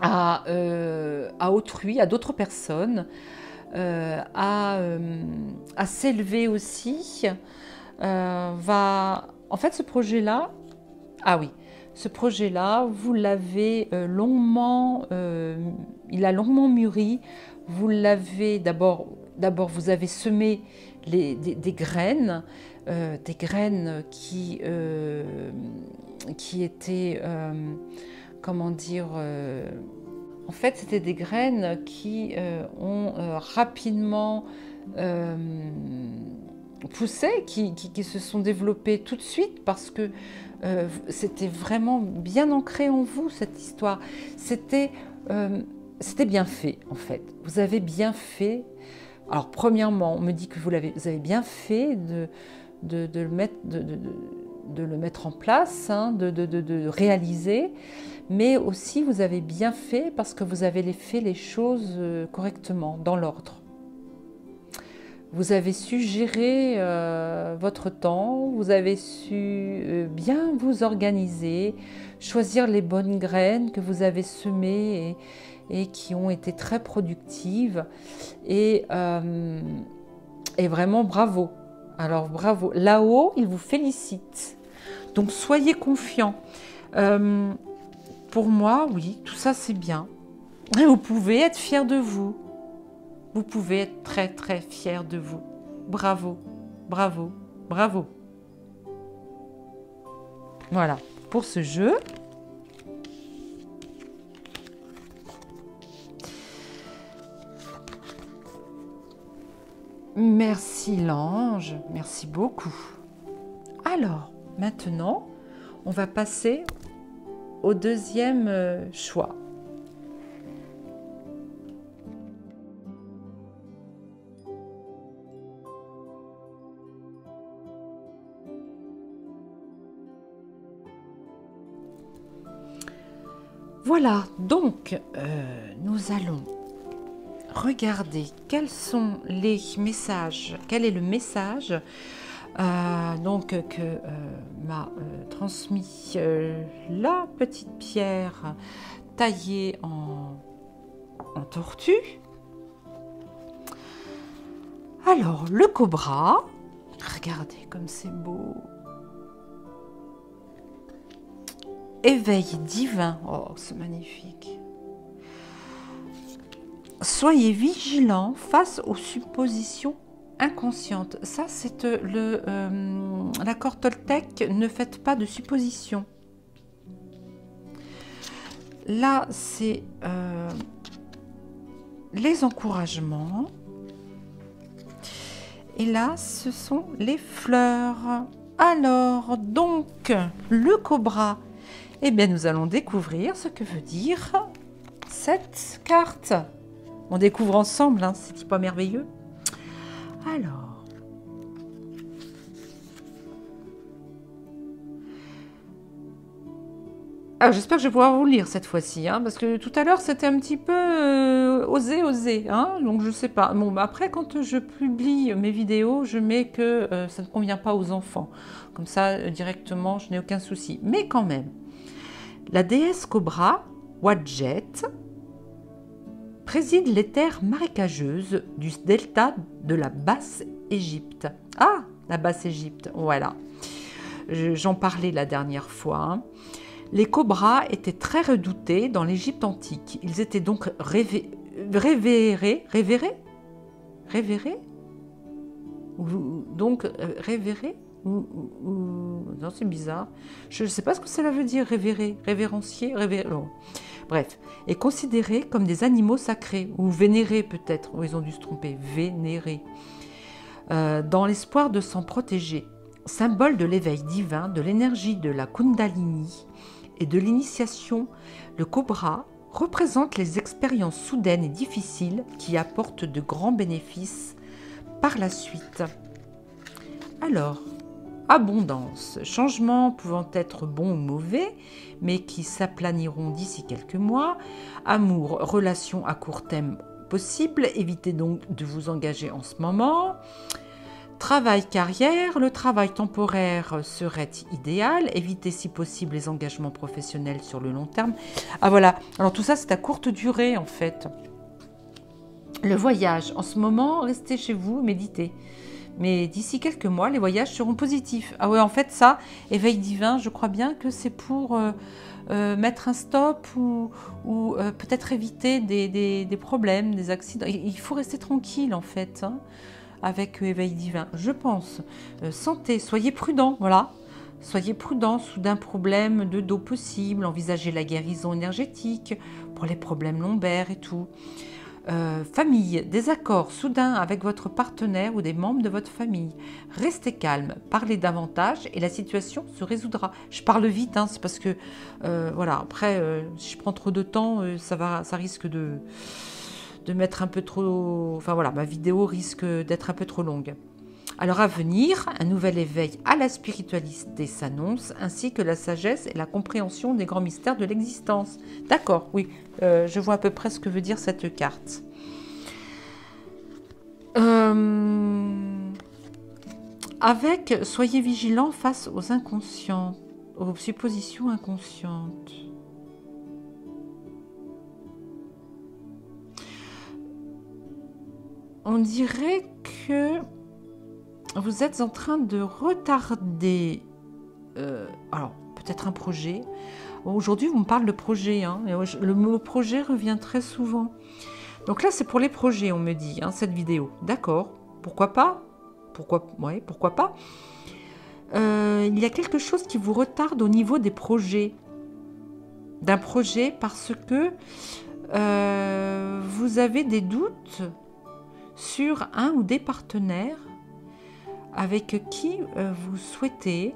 à autrui, à d'autres personnes, à s'élever aussi. En fait, ce projet-là, ah oui, ce projet-là, vous l'avez longuement, il a longuement mûri. Vous l'avez d'abord, vous avez semé des graines qui étaient, comment dire, en fait, c'était des graines qui ont rapidement poussé, qui se sont développées tout de suite parce que c'était vraiment bien ancré en vous, cette histoire. C'était bien fait, en fait. Vous avez bien fait. Alors, premièrement, on me dit que vous avez bien fait de le mettre en place, hein, de réaliser, mais aussi vous avez bien fait parce que vous avez fait les choses correctement, dans l'ordre. Vous avez su gérer votre temps, vous avez su bien vous organiser, choisir les bonnes graines que vous avez semées et qui ont été très productives. Et vraiment bravo. Alors bravo. Là-haut, il vous félicite. Donc soyez confiants. Pour moi, oui, tout ça c'est bien. Et vous pouvez être fiers de vous. Vous pouvez être très très fiers de vous. Bravo, bravo, bravo. Voilà, pour ce jeu. Merci l'ange, merci beaucoup. Alors, maintenant, on va passer au deuxième choix. Voilà, donc nous allons regarder quels sont les messages, quel est le message que m'a transmis la petite pierre taillée en tortue. Alors, le cobra, regardez comme c'est beau. Éveil divin, oh c'est magnifique. Soyez vigilants face aux suppositions inconscientes. Ça c'est l'accord Toltec, ne faites pas de suppositions. Là c'est les encouragements. Et là ce sont les fleurs. Alors donc le cobra. Eh bien, nous allons découvrir ce que veut dire cette carte. On découvre ensemble, hein, c'est pas merveilleux. Alors, j'espère que je vais pouvoir vous lire cette fois-ci, hein, parce que tout à l'heure c'était un petit peu osé, hein, donc je sais pas. Bon, après, quand je publie mes vidéos, je mets que ça ne convient pas aux enfants. Comme ça, directement, je n'ai aucun souci. Mais quand même. La déesse Cobra, Wadjet, préside les terres marécageuses du delta de la Basse-Égypte. Ah, la Basse-Égypte, voilà. J'en parlais la dernière fois. Hein. Les cobras étaient très redoutés dans l'Égypte antique. Ils étaient donc révérés. Non, c'est bizarre. Je ne sais pas ce que cela veut dire, révérer, révérencier, non. Bref, et considérés comme des animaux sacrés, ou vénérés peut-être, ou ils ont dû se tromper, vénérés, dans l'espoir de s'en protéger. Symbole de l'éveil divin, de l'énergie de la Kundalini et de l'initiation, le cobra représente les expériences soudaines et difficiles qui apportent de grands bénéfices par la suite. Alors, abondance, changements pouvant être bons ou mauvais, mais qui s'aplaniront d'ici quelques mois. Amour, relations à court terme possibles, évitez donc de vous engager en ce moment. Travail, carrière, le travail temporaire serait idéal, évitez si possible les engagements professionnels sur le long terme. Ah voilà, alors tout ça c'est à courte durée en fait. Le voyage, en ce moment, restez chez vous, méditez. Mais d'ici quelques mois, les voyages seront positifs. Ah ouais, en fait, ça, éveil divin, je crois bien que c'est pour mettre un stop ou peut-être éviter des problèmes, des accidents. Il faut rester tranquille, en fait, hein, avec éveil divin, je pense. Santé, soyez prudents, voilà. Soyez prudents, soudain problème de dos possible, envisagez la guérison énergétique pour les problèmes lombaires et tout. Famille, désaccord soudain avec votre partenaire ou des membres de votre famille. Restez calme, parlez davantage et la situation se résoudra. Je parle vite, hein, c'est parce que, voilà, après, si je prends trop de temps, ça risque de mettre un peu trop... Enfin voilà, ma vidéo risque d'être un peu trop longue. Alors à venir, un nouvel éveil à la spiritualité s'annonce, ainsi que la sagesse et la compréhension des grands mystères de l'existence. D'accord, oui, je vois à peu près ce que veut dire cette carte. Avec, soyez vigilants face aux inconscients, aux suppositions inconscientes. On dirait que vous êtes en train de retarder, alors peut-être un projet. Aujourd'hui, on me parle de projet, hein, le mot projet revient très souvent. Donc là, c'est pour les projets, on me dit, hein, cette vidéo. D'accord, pourquoi pas? Ouais, pourquoi pas? Il y a quelque chose qui vous retarde au niveau des projets. D'un projet parce que vous avez des doutes sur un ou des partenaires avec qui vous souhaitez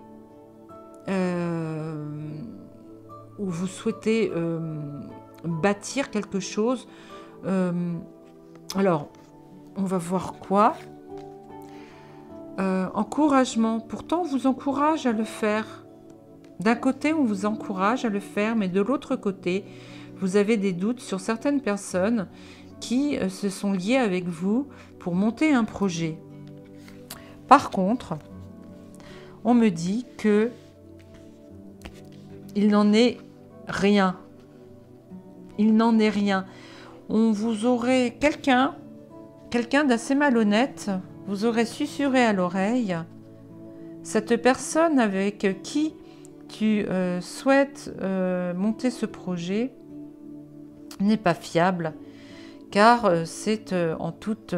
bâtir quelque chose. Alors, on va voir quoi. Encouragement. Pourtant, on vous encourage à le faire. D'un côté, on vous encourage à le faire, mais de l'autre côté, vous avez des doutes sur certaines personnes qui se sont liées avec vous pour monter un projet. Par contre, on me dit que il n'en est rien. Il n'en est rien. On vous aurait quelqu'un d'assez malhonnête, vous aurait susurré à l'oreille. Cette personne avec qui tu souhaites monter ce projet n'est pas fiable, car c'est en toute...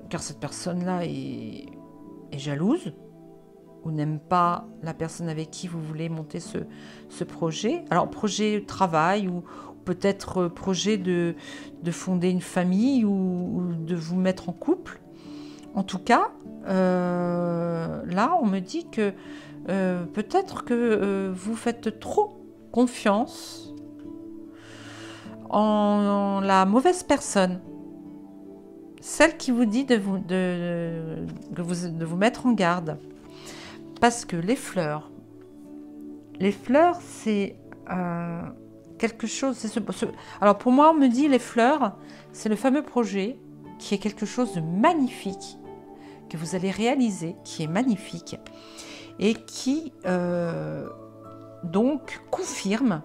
car cette personne-là est jalouse, ou n'aime pas la personne avec qui vous voulez monter ce projet. Alors, projet travail, ou peut-être projet de fonder une famille, ou de vous mettre en couple. En tout cas, là, on me dit que peut-être que vous faites trop confiance en la mauvaise personne. Celle qui vous dit de vous mettre en garde. Parce que les fleurs, c'est quelque chose... Alors pour moi, on me dit les fleurs, c'est le fameux projet qui est quelque chose de magnifique, que vous allez réaliser, qui est magnifique, et qui donc confirme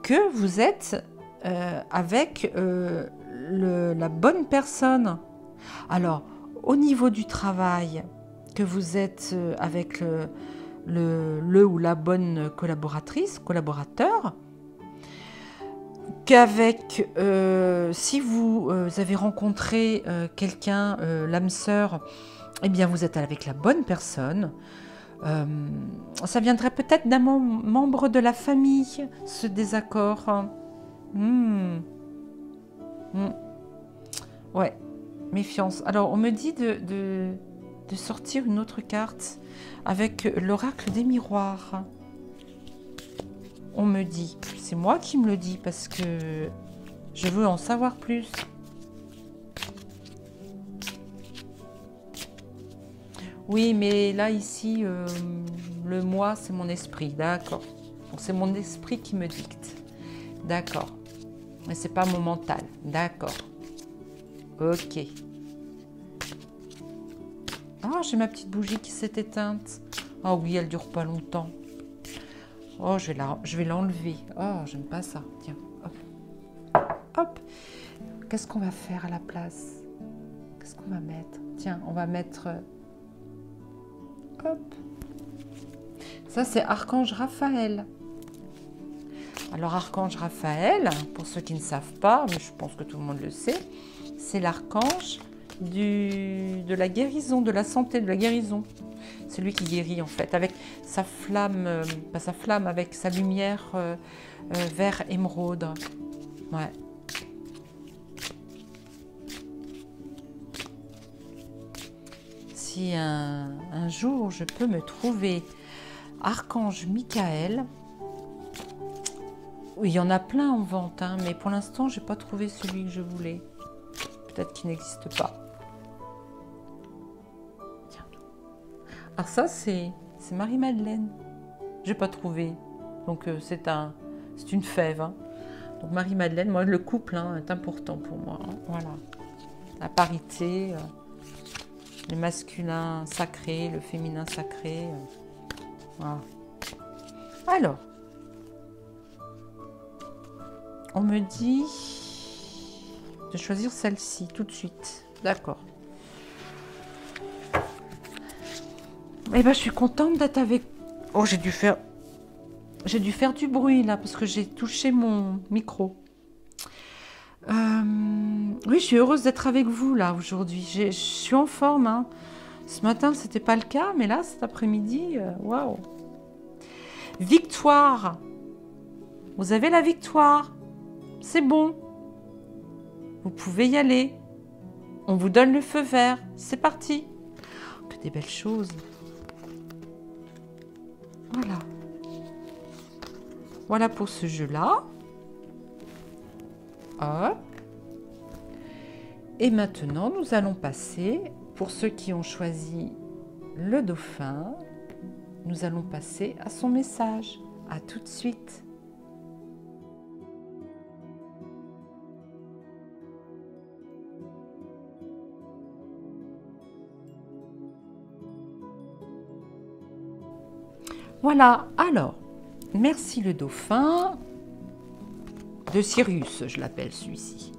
que vous êtes avec la bonne personne. Alors, au niveau du travail, que vous êtes avec le ou la bonne collaborateur, qu'avec, si vous avez rencontré quelqu'un, l'âme sœur, eh bien vous êtes avec la bonne personne. Ça viendrait peut-être d'un membre de la famille, ce désaccord. Ouais, méfiance. Alors, on me dit de sortir une autre carte avec l'oracle des miroirs. On me dit, c'est moi qui me le dis parce que je veux en savoir plus. Oui, mais là, ici, le moi, c'est mon esprit, d'accord. Donc, c'est mon esprit qui me dicte. D'accord. Mais c'est pas mon mental, d'accord. Ok. Ah, j'ai ma petite bougie qui s'est éteinte. Ah oui, elle dure pas longtemps. Oh, je vais l'enlever. Oh, j'aime pas ça. Tiens, hop. Hop. qu'est-ce qu'on va faire à la place? Qu'est-ce qu'on va mettre? Tiens, on va mettre... hop. Ça, c'est Archange Raphaël. Alors, Archange Raphaël, pour ceux qui ne savent pas, mais je pense que tout le monde le sait, c'est l'archange de la guérison, de la santé, de la guérison. C'est lui qui guérit, en fait, avec sa flamme, pas sa flamme, avec sa lumière vert émeraude. Ouais. Si un jour je peux me trouver Archange Michael, oui, il y en a plein en vente, hein, mais pour l'instant, je n'ai pas trouvé celui que je voulais. Peut-être qu'il n'existe pas. Tiens. Alors ça, c'est Marie-Madeleine. Je n'ai pas trouvé. Donc, c'est une fève. Hein. Donc, Marie-Madeleine, moi, le couple hein, est important pour moi. Hein. Voilà. La parité, le masculin sacré, le féminin sacré. Voilà. Alors, on me dit de choisir celle-ci tout de suite. D'accord. Eh ben, je suis contente d'être avec... Oh, j'ai dû faire du bruit là parce que j'ai touché mon micro. Oui, je suis heureuse d'être avec vous là aujourd'hui. Je suis en forme. Hein. Ce matin, c'était pas le cas, mais là, cet après-midi, waouh. Victoire. Vous avez la victoire. C'est bon. Vous pouvez y aller. On vous donne le feu vert. C'est parti. Que des belles choses. Voilà. Voilà pour ce jeu-là. Hop. Et maintenant, nous allons passer, pour ceux qui ont choisi le dauphin, nous allons passer à son message. À tout de suite. Voilà, alors, merci le dauphin de Sirius, je l'appelle celui-ci.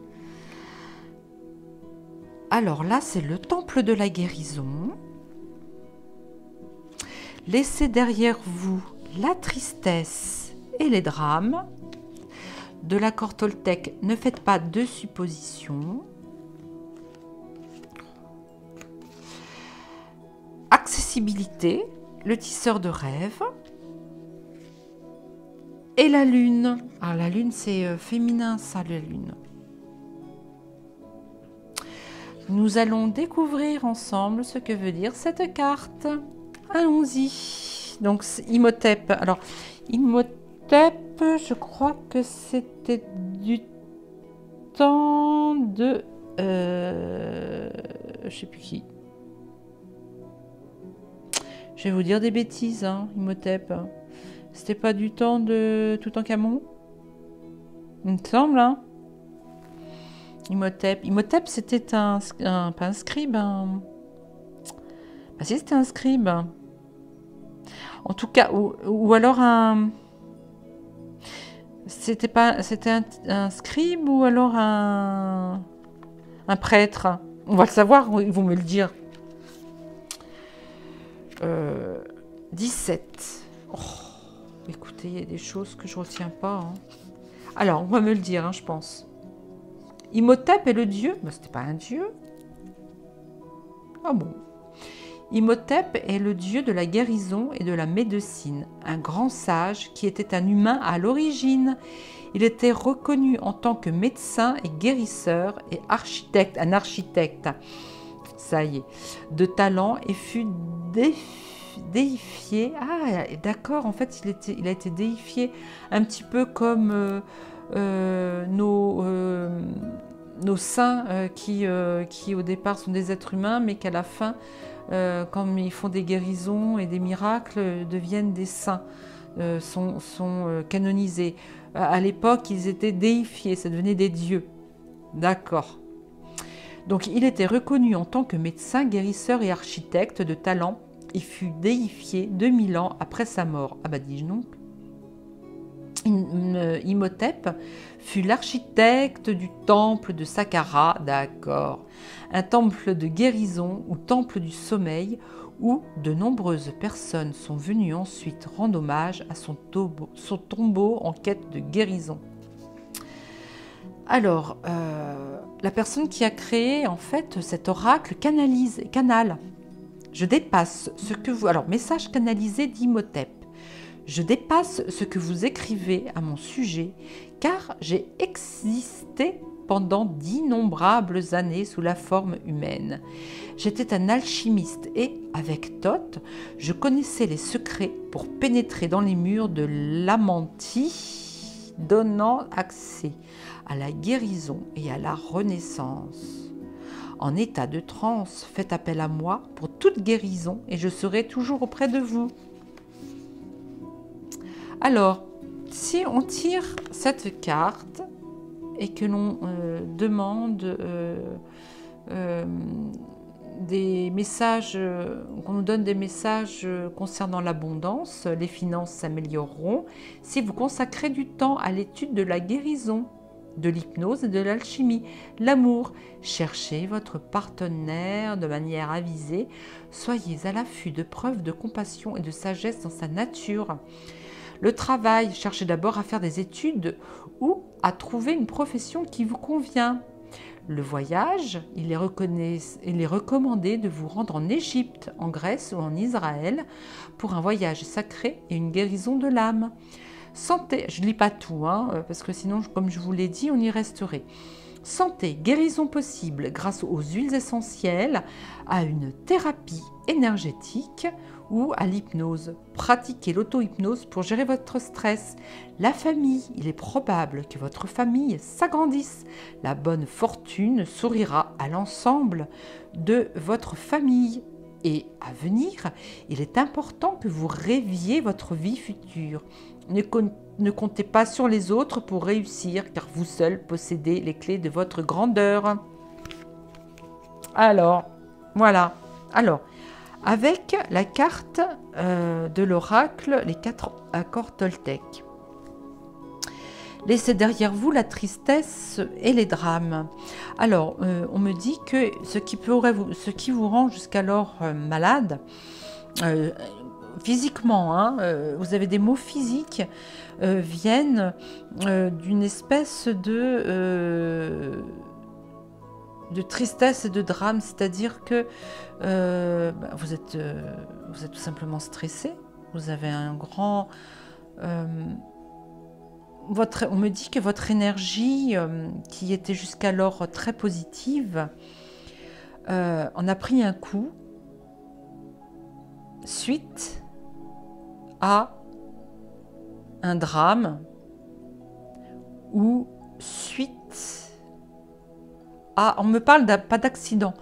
Alors là, c'est le temple de la guérison. Laissez derrière vous la tristesse et les drames. De l'accord Toltec, ne faites pas de suppositions. Accessibilité. Le tisseur de rêves et la lune. Alors la lune, c'est féminin, ça, la lune. Nous allons découvrir ensemble ce que veut dire cette carte. Allons-y. Donc, Imhotep. Alors, Imhotep, je crois que c'était du temps de... je sais plus qui. Je vais vous dire des bêtises, hein, Imhotep. C'était pas du temps de Toutankhamon? Il me semble, hein. Imhotep. Imhotep, c'était pas un scribe. Bah si, c'était un scribe. En tout cas, ou alors un... C'était un scribe ou alors un prêtre. On va le savoir, ils vont me le dire. 17. Oh, écoutez, il y a des choses que je ne retiens pas. Hein. Alors, on va me le dire, hein, je pense. Imhotep est le dieu. Mais c'était pas un dieu. Ah bon. Imhotep est le dieu de la guérison et de la médecine, un grand sage qui était un humain à l'origine. Il était reconnu en tant que médecin et guérisseur et architecte, un architecte. Ça y est, de talent et fut déifié. Ah, d'accord, en fait, il a été déifié un petit peu comme nos saints qui au départ sont des êtres humains, mais qu'à la fin, quand ils font des guérisons et des miracles, deviennent des saints, sont canonisés. À l'époque, ils étaient déifiés, ça devenait des dieux. D'accord. Donc, il était reconnu en tant que médecin, guérisseur et architecte de talent. Il fut déifié 2000 ans après sa mort. Ah bah dis donc. Imhotep fut l'architecte du temple de Saqqara, d'accord, un temple de guérison ou temple du sommeil où de nombreuses personnes sont venues ensuite rendre hommage à son tombeau en quête de guérison. Alors, la personne qui a créé en fait cet oracle canal. Je dépasse ce que vous... Alors, message canalisé d'Imhotep. Je dépasse ce que vous écrivez à mon sujet, car j'ai existé pendant d'innombrables années sous la forme humaine. J'étais un alchimiste et, avec Thoth, je connaissais les secrets pour pénétrer dans les murs de l'Amanti, donnant accès à la guérison et à la renaissance. En état de transe, faites appel à moi pour toute guérison et je serai toujours auprès de vous. Alors, si on tire cette carte et que l'on demande des messages, qu'on nous donne des messages concernant l'abondance, les finances s'amélioreront si vous consacrez du temps à l'étude de la guérison, de l'hypnose et de l'alchimie. L'amour, cherchez votre partenaire de manière avisée, soyez à l'affût de preuves de compassion et de sagesse dans sa nature. Le travail, cherchez d'abord à faire des études ou à trouver une profession qui vous convient. Le voyage, il est recommandé de vous rendre en Égypte, en Grèce ou en Israël pour un voyage sacré et une guérison de l'âme. Santé, je ne lis pas tout, parce que sinon, comme je vous l'ai dit, on y resterait. Santé, guérison possible grâce aux huiles essentielles, à une thérapie énergétique ou à l'hypnose. Pratiquez l'auto-hypnose pour gérer votre stress. La famille, il est probable que votre famille s'agrandisse. La bonne fortune sourira à l'ensemble de votre famille. Et à venir, il est important que vous rêviez votre vie future. Ne comptez pas sur les autres pour réussir, car vous seul possédez les clés de votre grandeur. Alors, voilà. Alors, avec la carte de l'oracle, les 4 accords Toltec. Laissez derrière vous la tristesse et les drames. Alors, on me dit que ce qui vous rend jusqu'alors malade, physiquement, vous avez des maux physiques, viennent d'une espèce de tristesse et de drame, c'est-à-dire que vous êtes tout simplement stressé, vous avez un grand... on me dit que votre énergie, qui était jusqu'alors très positive, en a pris un coup suite à un drame ou suite à... On me parle pas d'accident,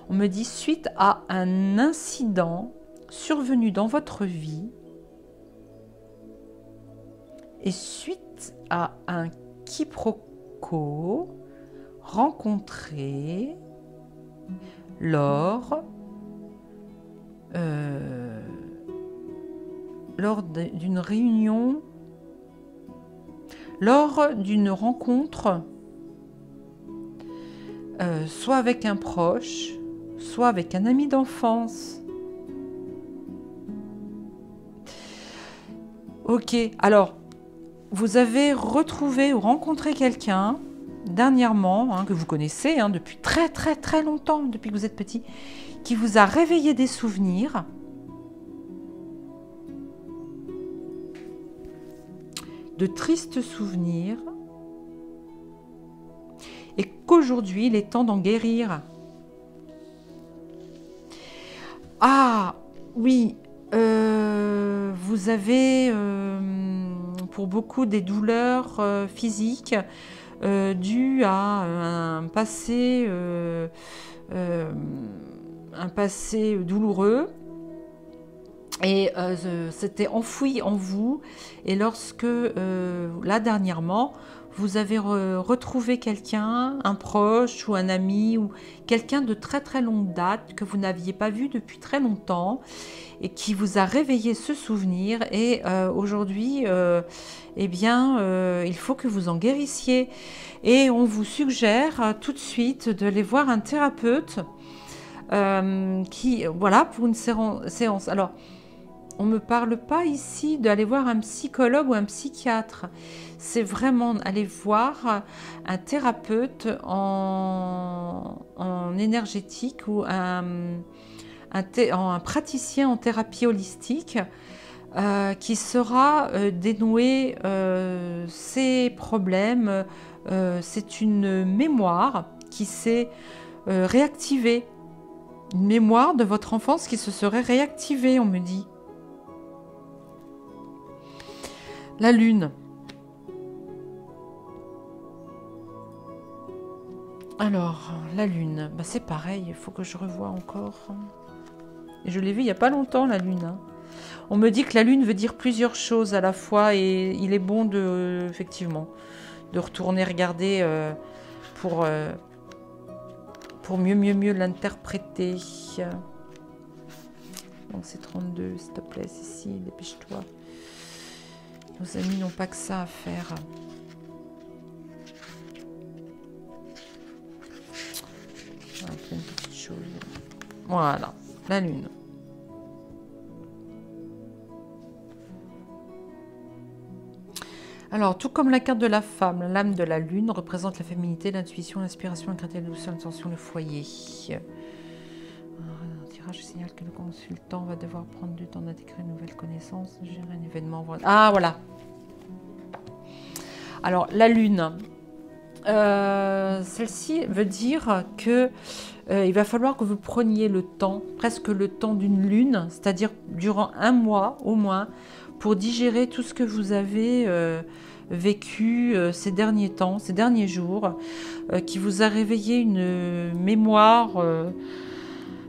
on me dit suite à un incident survenu dans votre vie et suite à un quiproquo rencontré lors d'une réunion, lors d'une rencontre, soit avec un proche, soit avec un ami d'enfance. Ok, alors, vous avez retrouvé ou rencontré quelqu'un dernièrement, que vous connaissez depuis très très très longtemps, depuis que vous êtes petit, qui vous a réveillé des souvenirs, de tristes souvenirs, et qu'aujourd'hui il est temps d'en guérir. Ah oui, vous avez pour beaucoup des douleurs physiques dues à un passé douloureux, et c'était enfoui en vous, et lorsque là dernièrement vous avez retrouvé quelqu'un, un proche ou un ami ou quelqu'un de très très longue date que vous n'aviez pas vu depuis très longtemps et qui vous a réveillé ce souvenir. Et aujourd'hui, eh bien, il faut que vous en guérissiez. Et on vous suggère tout de suite d'aller voir un thérapeute voilà, pour une séance. Alors, on ne me parle pas ici d'aller voir un psychologue ou un psychiatre. C'est vraiment aller voir un thérapeute en énergétique ou un praticien en thérapie holistique qui saura dénouer ces problèmes. C'est une mémoire qui s'est réactivée. Une mémoire de votre enfance qui se serait réactivée, on me dit. La lune. Alors, la lune, bah, c'est pareil, il faut que je revoie encore. Et je l'ai vu il n'y a pas longtemps, la lune. On me dit que la lune veut dire plusieurs choses à la fois et il est bon de, effectivement, de retourner regarder pour mieux l'interpréter. Donc c'est 32, s'il te plaît, Cécile, dépêche-toi. Nos amis n'ont pas que ça à faire. Plein de petites choses. Voilà, la lune. Alors, tout comme la carte de la femme, l'âme de la lune représente la féminité, l'intuition, l'inspiration, la créativité, la douceur, l'intention, le foyer. Un tirage signale que le consultant va devoir prendre du temps d'intégrer une nouvelle connaissance, gérer un événement. Ah, voilà. Alors, la lune. Celle-ci veut dire que il va falloir que vous preniez le temps, presque le temps d'une lune, c'est-à-dire durant un mois au moins, pour digérer tout ce que vous avez vécu ces derniers temps, ces derniers jours, qui vous a réveillé une mémoire,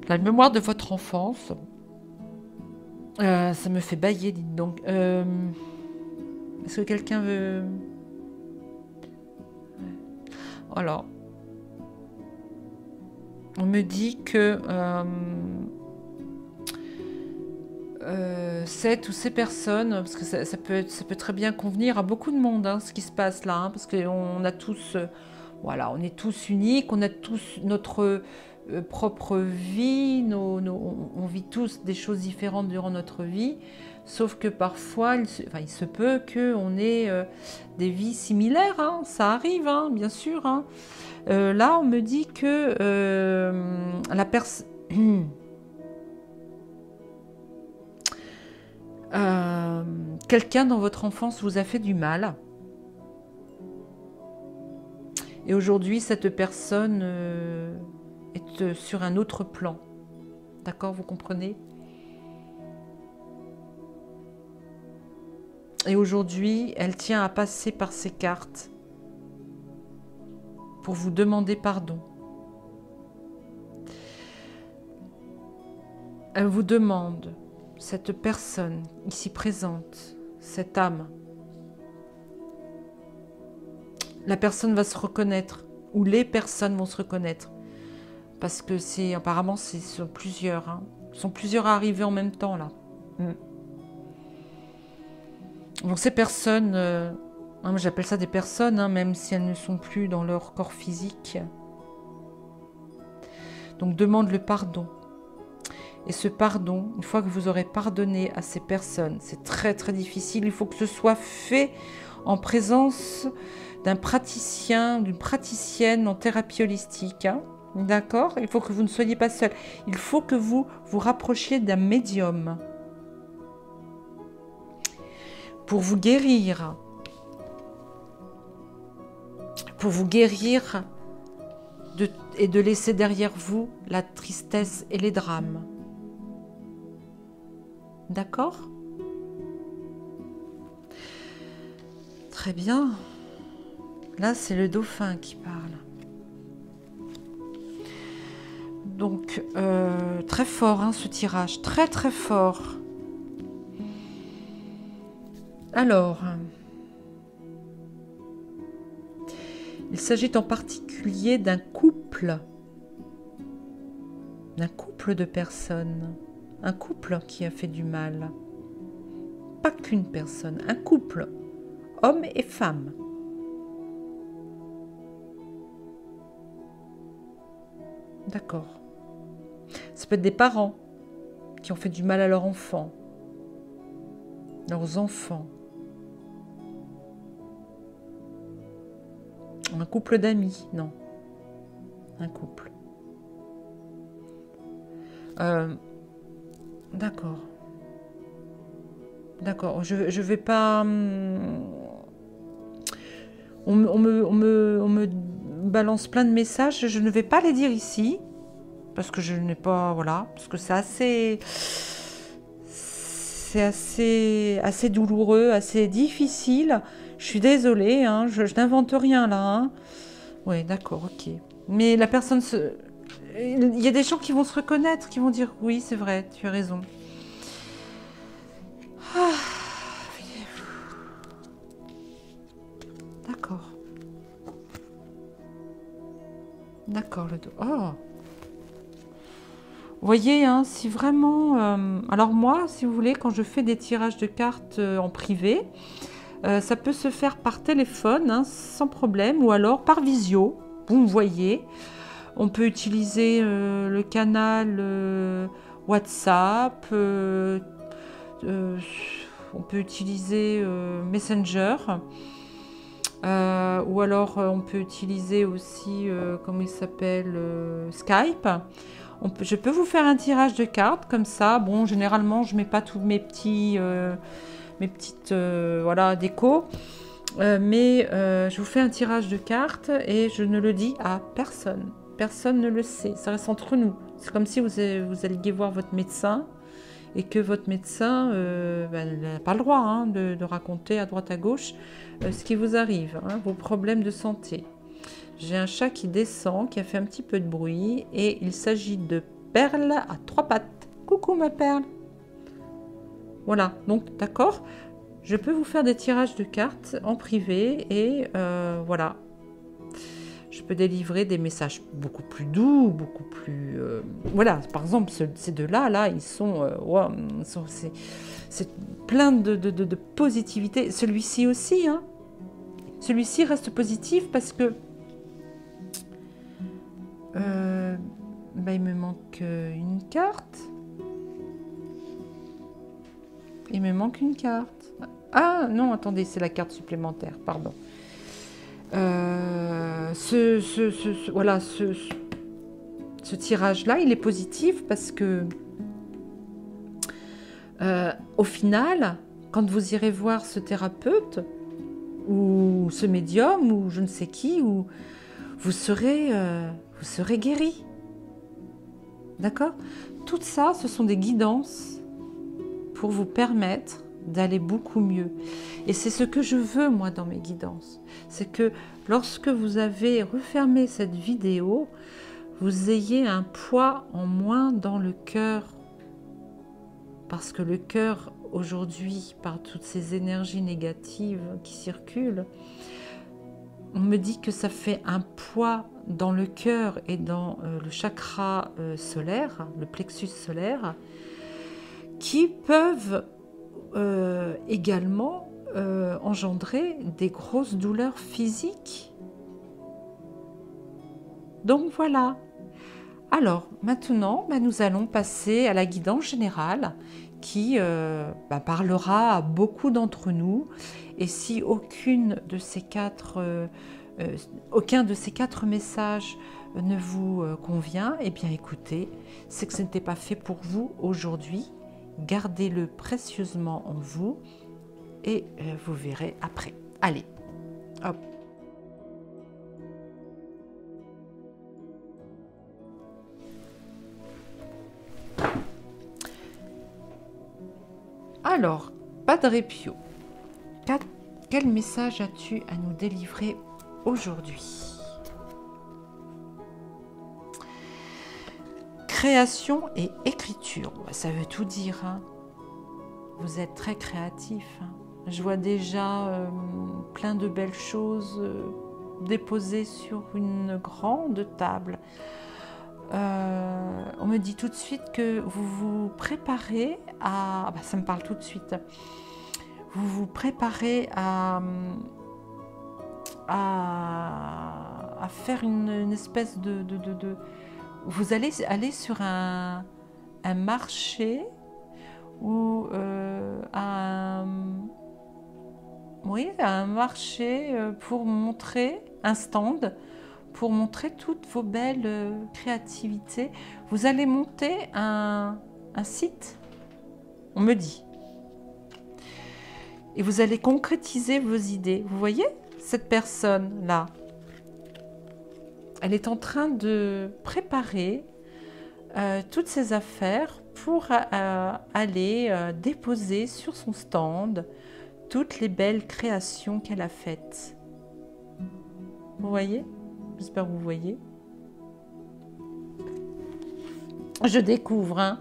la mémoire de votre enfance. Ça me fait bâiller, dites donc. Est-ce que quelqu'un veut... Alors, on me dit que cette ou ces personnes, parce que ça peut très bien convenir à beaucoup de monde, hein, ce qui se passe là, hein, parce qu'on a tous, voilà, on est tous uniques, on a tous notre propre vie, on vit tous des choses différentes durant notre vie, sauf que parfois, il se peut qu'on ait des vies similaires, hein, ça arrive, hein, bien sûr. Hein. Là, on me dit que la personne... quelqu'un dans votre enfance vous a fait du mal. Et aujourd'hui, cette personne est sur un autre plan. D'accord, vous comprenez ? Et aujourd'hui, elle tient à passer par ces cartes pour vous demander pardon. Elle vous demande, cette personne ici présente, cette âme, la personne va se reconnaître, ou les personnes vont se reconnaître, parce que apparemment ce sont plusieurs, hein. Ils sont plusieurs à arriver en même temps là. Donc ces personnes, j'appelle ça des personnes, hein, même si elles ne sont plus dans leur corps physique. Donc demande le pardon. Et ce pardon, une fois que vous aurez pardonné à ces personnes, c'est très très difficile, il faut que ce soit fait en présence d'un praticien, d'une praticienne en thérapie holistique. Hein, d'accord ? Il faut que vous ne soyez pas seul. Il faut que vous vous rapprochiez d'un médium. Pour vous guérir et de laisser derrière vous la tristesse et les drames. D'accord ? Très bien. Là, c'est le dauphin qui parle. Donc, très fort, hein, ce tirage. Très, très fort. Alors, Il s'agit en particulier d'un couple de personnes, un couple qui a fait du mal. Pas qu'une personne, un couple, homme et femme. D'accord. Ça peut être des parents qui ont fait du mal à leurs enfants. Un couple d'amis, non. Un couple. D'accord. D'accord. Je vais pas. On me balance plein de messages. Je ne vais pas les dire ici parce que je n'ai pas. Voilà. Parce que c'est assez douloureux, assez difficile. Je suis désolée. Hein, je n'invente rien là. Hein. Oui, d'accord, ok. Mais la personne se. Il y a des gens qui vont se reconnaître, qui vont dire oui, c'est vrai, tu as raison. Ah, d'accord. D'accord, le dos. Oh. Vous voyez, hein, si vraiment... alors moi, si vous voulez, quand je fais des tirages de cartes en privé, ça peut se faire par téléphone, hein, sans problème, ou alors par visio, vous me voyez. On peut utiliser le canal WhatsApp, on peut utiliser Messenger, ou alors on peut utiliser aussi, comment il s'appelle, Skype. Je peux vous faire un tirage de cartes comme ça. Bon, généralement, je ne mets pas tous mes petites voilà, déco. Mais je vous fais un tirage de cartes et je ne le dis à personne. Personne ne le sait. Ça reste entre nous. C'est comme si vous alliez voir votre médecin et que votre médecin n'a pas le droit hein, de raconter à droite à gauche ce qui vous arrive, hein, vos problèmes de santé. J'ai un chat qui descend, qui a fait un petit peu de bruit et il s'agit de Perle à 3 pattes. Coucou ma Perle. Voilà, donc d'accord. Je peux vous faire des tirages de cartes en privé et voilà. Je peux délivrer des messages beaucoup plus doux, beaucoup plus... voilà, par exemple, ces deux-là, ils sont... wow, c'est plein de positivité. Celui-ci aussi, hein. Celui-ci reste positif parce que... il me manque une carte. Il me manque une carte. Ah non, attendez, c'est la carte supplémentaire, pardon. Voilà, ce tirage-là, il est positif parce que au final, quand vous irez voir ce thérapeute ou ce médium ou je ne sais qui, vous serez guéri. D'accord? Tout ça, ce sont des guidances pour vous permettre d'aller beaucoup mieux. Et c'est ce que je veux, moi, dans mes guidances. C'est que lorsque vous avez refermé cette vidéo, vous ayez un poids en moins dans le cœur. Parce que le cœur, aujourd'hui, par toutes ces énergies négatives qui circulent, on me dit que ça fait un poids dans le cœur et dans le chakra solaire, le plexus solaire, qui peuvent également engendrer des grosses douleurs physiques. Donc voilà. Alors maintenant, nous allons passer à la guidance générale qui parlera à beaucoup d'entre nous. Et si aucun de ces quatre messages ne vous convient, eh bien écoutez, c'est que ce n'était pas fait pour vous aujourd'hui. Gardez-le précieusement en vous et vous verrez après. Allez, hop. Alors, Padre Pio, quel message as-tu à nous délivrer aujourd'hui? Création et écriture, ça veut tout dire. Hein. Vous êtes très créatif. Hein. Je vois déjà plein de belles choses déposer sur une grande table. On me dit tout de suite que vous vous préparez à... ça me parle tout de suite. Vous vous préparez à faire une espèce de... Vous allez aller sur un marché ou un marché pour montrer un stand, pour montrer toutes vos belles créativités. Vous allez monter un site, on me dit. Et vous allez concrétiser vos idées. Vous voyez, cette personne-là, elle est en train de préparer toutes ses affaires pour aller déposer sur son stand toutes les belles créations qu'elle a faites. Vous voyez? J'espère que vous voyez. Je découvre, hein.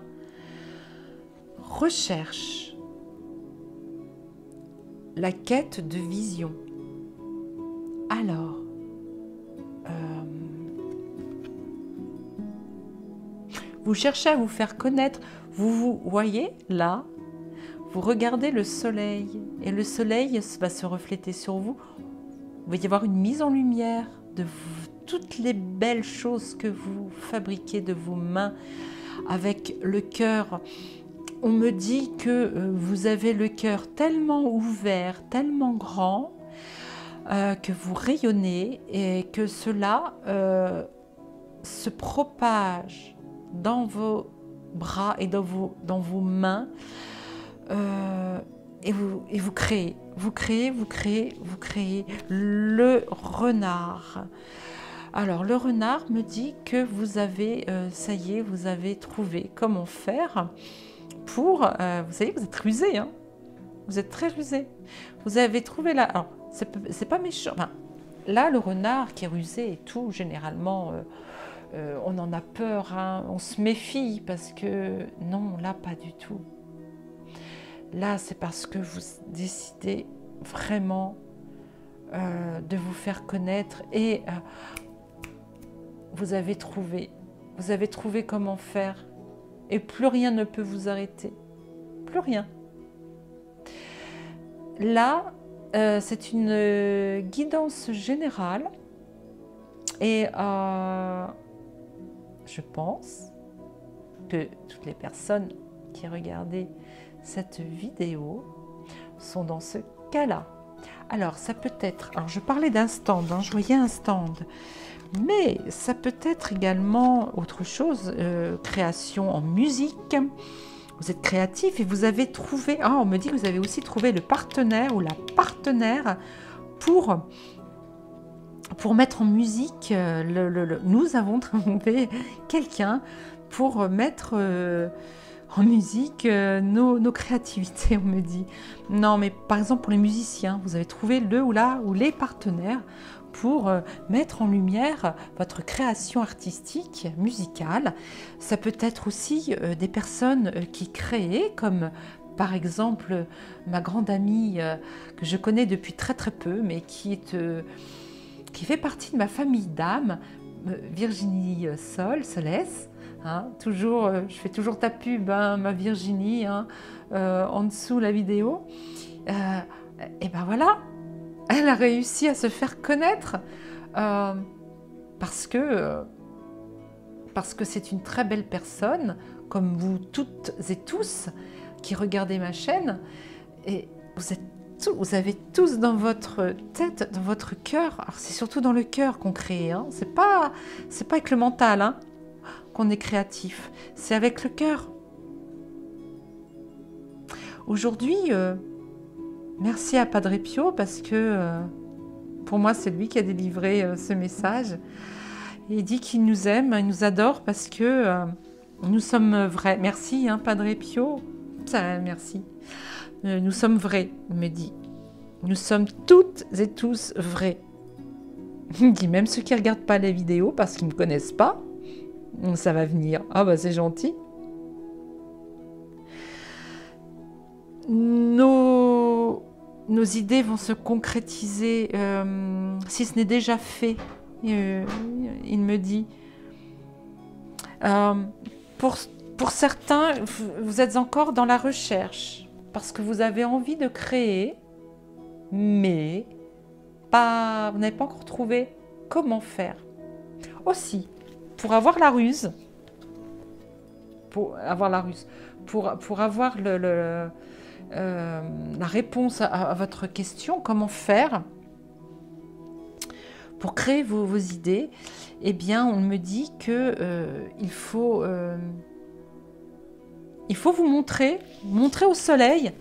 Recherche. La quête de vision. Alors, vous cherchez à vous faire connaître. Vous voyez là, vous regardez le soleil et le soleil va se refléter sur vous. Il va y avoir une mise en lumière de toutes les belles choses que vous fabriquez de vos mains avec le cœur. On me dit que vous avez le cœur tellement ouvert, tellement grand, que vous rayonnez et que cela se propage dans vos bras et dans vos mains, et vous créez le renard. Alors le renard me dit que vous avez, ça y est, vous avez trouvé comment faire pour, vous savez, vous êtes rusé, hein, vous êtes très rusé. Vous avez trouvé là, alors c'est pas méchant, enfin, là le renard qui est rusé et tout, généralement, on en a peur, hein, on se méfie parce que non, là pas du tout. Là c'est parce que vous décidez vraiment de vous faire connaître et vous avez trouvé comment faire et plus rien ne peut vous arrêter, plus rien. Là, c'est une guidance générale et je pense que toutes les personnes qui regardaient cette vidéo sont dans ce cas-là. Alors, ça peut être... Alors, je parlais d'un stand, hein, je voyais un stand. Mais ça peut être également autre chose, création en musique. Vous êtes créatif et vous avez trouvé... on me dit que vous avez aussi trouvé le partenaire ou la partenaire pour mettre en musique. Nous avons trouvé quelqu'un pour mettre en musique nos créativités, on me dit. Non, mais par exemple pour les musiciens, vous avez trouvé le ou les partenaires pour mettre en lumière votre création artistique, musicale. Ça peut être aussi des personnes qui créent, comme par exemple ma grande amie que je connais depuis très très peu, mais qui fait partie de ma famille d'âme, Virginie Solès. Hein, toujours, je fais toujours ta pub, hein, ma Virginie, hein, en dessous la vidéo. Et ben voilà, elle a réussi à se faire connaître parce que c'est une très belle personne, comme vous toutes et tous qui regardez ma chaîne. Et vous avez tous dans votre tête, dans votre cœur. Alors c'est surtout dans le cœur qu'on crée. Hein. C'est pas avec le mental, hein, qu'on est créatif. C'est avec le cœur. Aujourd'hui, merci à Padre Pio parce que pour moi, c'est lui qui a délivré ce message. Il dit qu'il nous aime, il nous adore parce que nous sommes vrais. Merci, hein, Padre Pio. Merci. Nous sommes vrais, il me dit. Nous sommes toutes et tous vrais. Il me dit même ceux qui ne regardent pas les vidéos parce qu'ils ne me connaissent pas, ça va venir. Ah bah c'est gentil. Nos nos idées vont se concrétiser, si ce n'est déjà fait, il me dit. Pour certains, vous êtes encore dans la recherche, parce que vous avez envie de créer, mais vous n'avez pas encore trouvé comment faire. Aussi, pour avoir la ruse, pour avoir la réponse à votre question, comment faire pour créer vos idées, eh bien, on me dit que il faut vous montrer au soleil,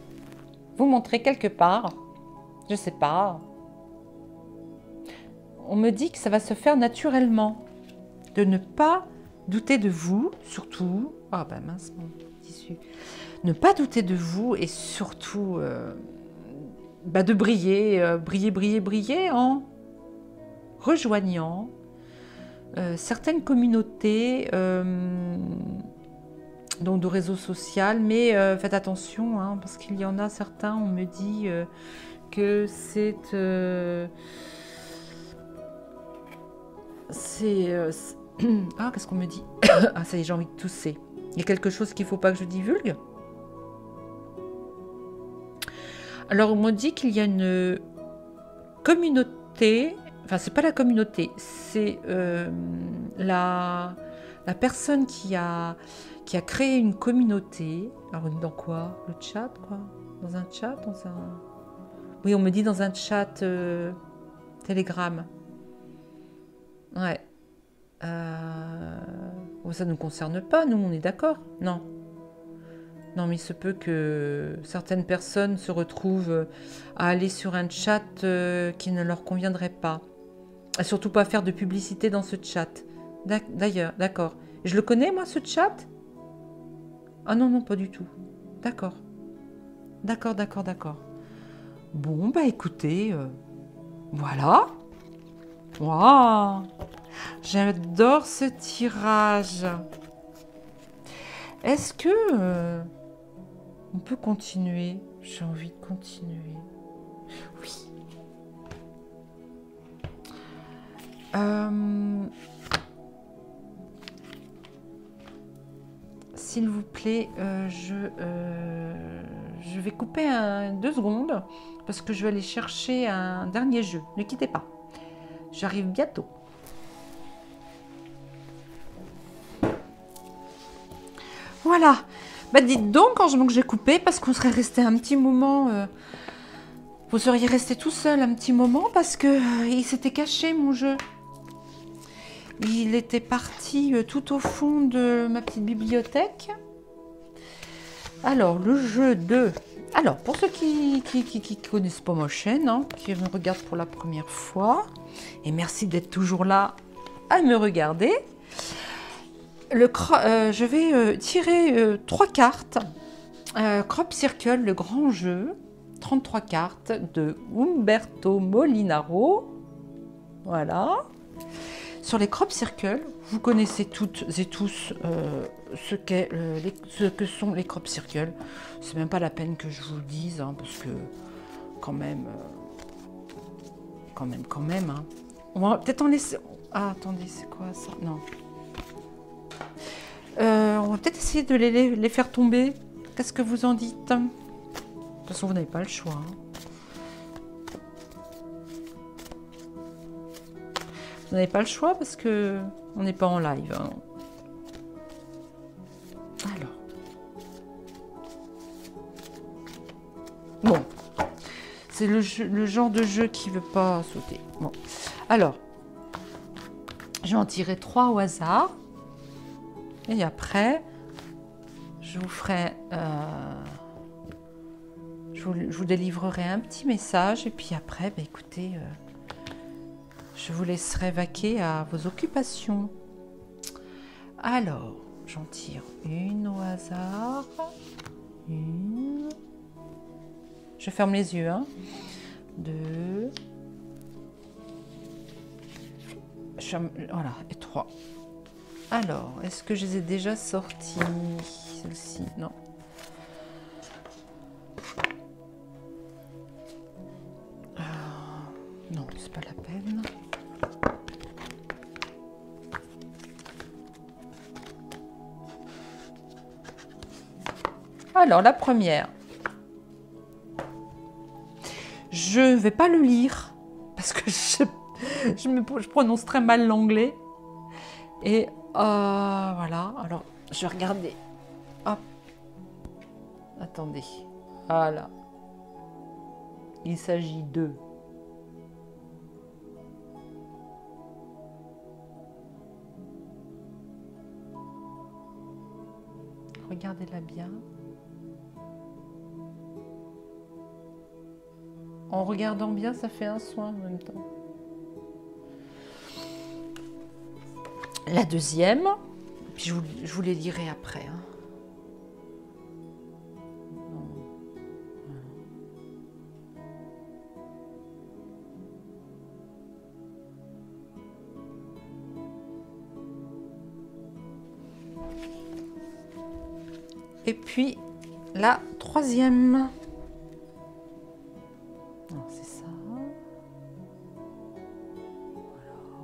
vous montrer quelque part, je sais pas. On me dit que ça va se faire naturellement, de ne pas douter de vous, surtout. Ah ben mince, mon tissu. Ne pas douter de vous et surtout de briller en rejoignant certaines communautés, donc de réseaux sociaux, mais faites attention, hein, parce qu'il y en a certains, on me dit que c'est ah, qu'est-ce qu'on me dit? Ah, ça y est, j'ai envie de tousser. Il y a quelque chose qu'il ne faut pas que je divulgue? Alors, on me dit qu'il y a une communauté, enfin, c'est pas la communauté, c'est la personne qui a créé une communauté. Alors, dans quoi? Le chat, quoi? Dans un chat? Oui, on me dit dans un chat Telegram. Ouais. Ça ne nous concerne pas, nous, on est d'accord? Non. Non, mais il se peut que certaines personnes se retrouvent à aller sur un chat qui ne leur conviendrait pas. Et surtout pas faire de publicité dans ce chat. D'ailleurs, d'accord. Je le connais, moi, ce chat? Ah non, non, pas du tout. D'accord. D'accord. Bon, bah écoutez, voilà. Waouh! J'adore ce tirage. Est-ce que on peut continuer? J'ai envie de continuer. Oui. S'il vous plaît, je vais couper 2 secondes parce que je vais aller chercher un dernier jeu. Ne quittez pas. J'arrive bientôt. Voilà. Bah dites donc, quand j'ai coupé, parce qu'on serait resté un petit moment... vous seriez resté tout seul un petit moment parce que il s'était caché, mon jeu. Il était parti tout au fond de ma petite bibliothèque. Alors, le jeu de... Alors, pour ceux qui connaissent pas ma chaîne, hein, qui me regardent pour la première fois, et merci d'être toujours là à me regarder, je vais tirer 3 cartes. Crop Circle, le grand jeu, 33 cartes de Umberto Molinaro. Voilà. Sur les Crop Circle, vous connaissez toutes et tous ce que sont les Crop Circle. C'est même pas la peine que je vous le dise, hein, parce que quand même, hein. On va peut-être en laisser... Ah, attendez, c'est quoi ça? Non. On va peut-être essayer de les faire tomber. Qu'est-ce que vous en dites? De toute façon, vous n'avez pas le choix. Hein. Vous n'avez pas le choix parce que on n'est pas en live. Hein. Alors. Bon. C'est le genre de jeu qui ne veut pas sauter. Bon. Alors. Je vais en tirer 3 au hasard. Et après, je vous ferai... je vous délivrerai un petit message. Et puis après, bah, écoutez... je vous laisserai vaquer à vos occupations. Alors, j'en tire une au hasard. Une. Je ferme les yeux. Hein. 2. Voilà, et 3. Alors, est-ce que je les ai déjà sortis? Celle-ci, non. Alors, la première. Je ne vais pas le lire parce que je prononce très mal l'anglais. Et voilà. Alors, je vais regarder. Hop. Attendez. Voilà. Il s'agit de... Regardez-la bien. En regardant bien, ça fait un soin en même temps. La deuxième, puis je vous les lirai après. Hein. Et puis la troisième. C'est ça.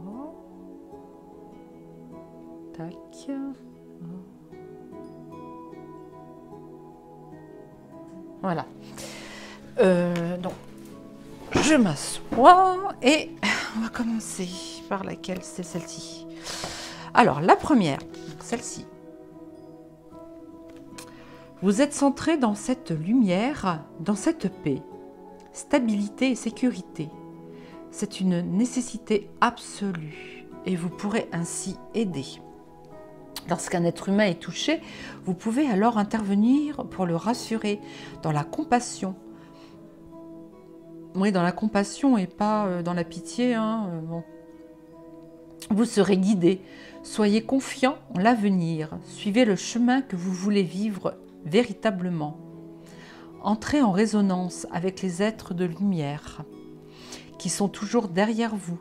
Voilà. Tac. Voilà. Donc, je m'assois et on va commencer par laquelle c'est celle-ci. Alors, la première, celle-ci. Vous êtes centré dans cette lumière, dans cette paix, stabilité et sécurité. C'est une nécessité absolue et vous pourrez ainsi aider. Lorsqu'un être humain est touché, vous pouvez alors intervenir pour le rassurer dans la compassion. Oui, dans la compassion et pas dans la pitié. Bon. Vous serez guidé. Soyez confiant en l'avenir. Suivez le chemin que vous voulez vivre véritablement. Entrez en résonance avec les êtres de lumière qui sont toujours derrière vous.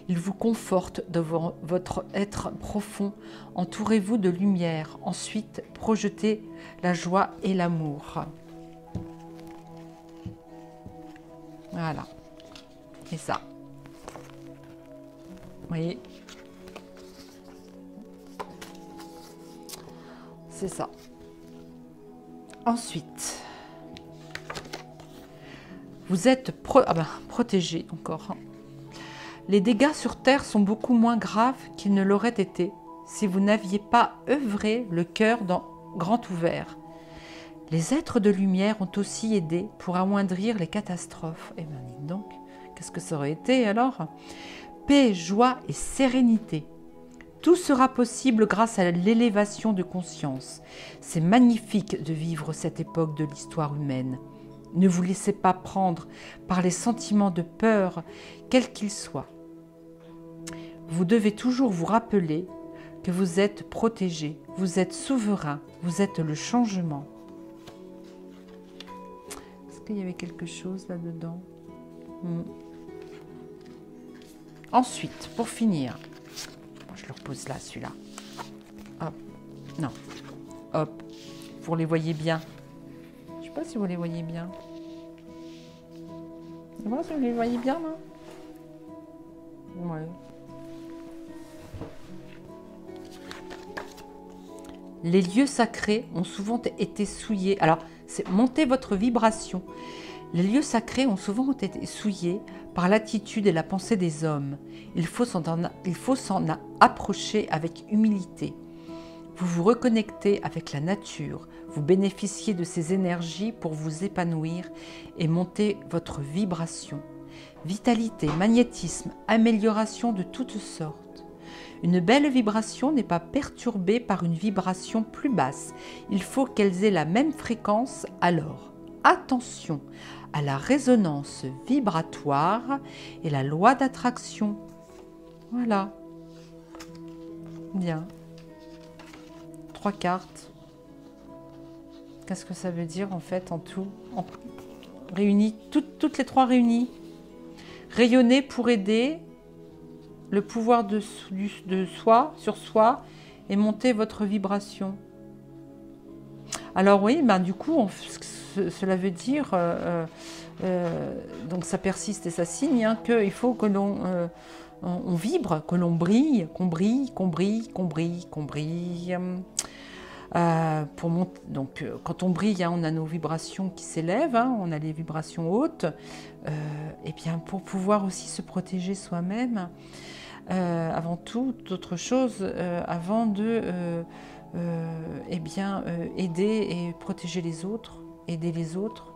Ils vous confortent devant votre être profond. Entourez-vous de lumière. Ensuite, projetez la joie et l'amour. Voilà. Et ça. Vous voyez ? C'est ça. Ensuite, vous êtes protégé encore. Les dégâts sur Terre sont beaucoup moins graves qu'ils ne l'auraient été si vous n'aviez pas œuvré le cœur grand ouvert. Les êtres de lumière ont aussi aidé pour amoindrir les catastrophes. Eh bien, dites donc, qu'est-ce que ça aurait été alors? Paix, joie et sérénité. Tout sera possible grâce à l'élévation de conscience. C'est magnifique de vivre cette époque de l'histoire humaine. Ne vous laissez pas prendre par les sentiments de peur, quels qu'ils soient. Vous devez toujours vous rappeler que vous êtes protégé, vous êtes souverain, vous êtes le changement. Est-ce qu'il y avait quelque chose là-dedans? Ensuite, pour finir, je le repose là, celui-là. Hop, non, hop, vous les voyez bien. Je ne sais pas si vous les voyez bien. Je sais pas si vous les voyez bien, là. Ouais. Les lieux sacrés ont souvent été souillés. Alors, c'est monter votre vibration. Les lieux sacrés ont souvent été souillés par l'attitude et la pensée des hommes. Il faut s'en approcher avec humilité. Vous vous reconnectez avec la nature. Vous bénéficiez de ces énergies pour vous épanouir et monter votre vibration. Vitalité, magnétisme, amélioration de toutes sortes. Une belle vibration n'est pas perturbée par une vibration plus basse. Il faut qu'elles aient la même fréquence alors. Attention à la résonance vibratoire et la loi d'attraction. Voilà. Bien. 3 cartes. Qu'est-ce que ça veut dire en fait en tout? Réunies, toutes les 3 réunies. Rayonner pour aider, le pouvoir de soi, sur soi, et monter votre vibration. Alors oui, ben du coup, cela veut dire, donc ça persiste et ça signe, hein, qu'il faut que l'on on vibre, que l'on brille, qu'on brille, qu'on brille, qu'on brille, qu'on brille. Donc, quand on brille, hein, on a nos vibrations qui s'élèvent, hein, on a les vibrations hautes, et bien pour pouvoir aussi se protéger soi-même, avant toute autre chose, avant de aider et protéger les autres, aider les autres.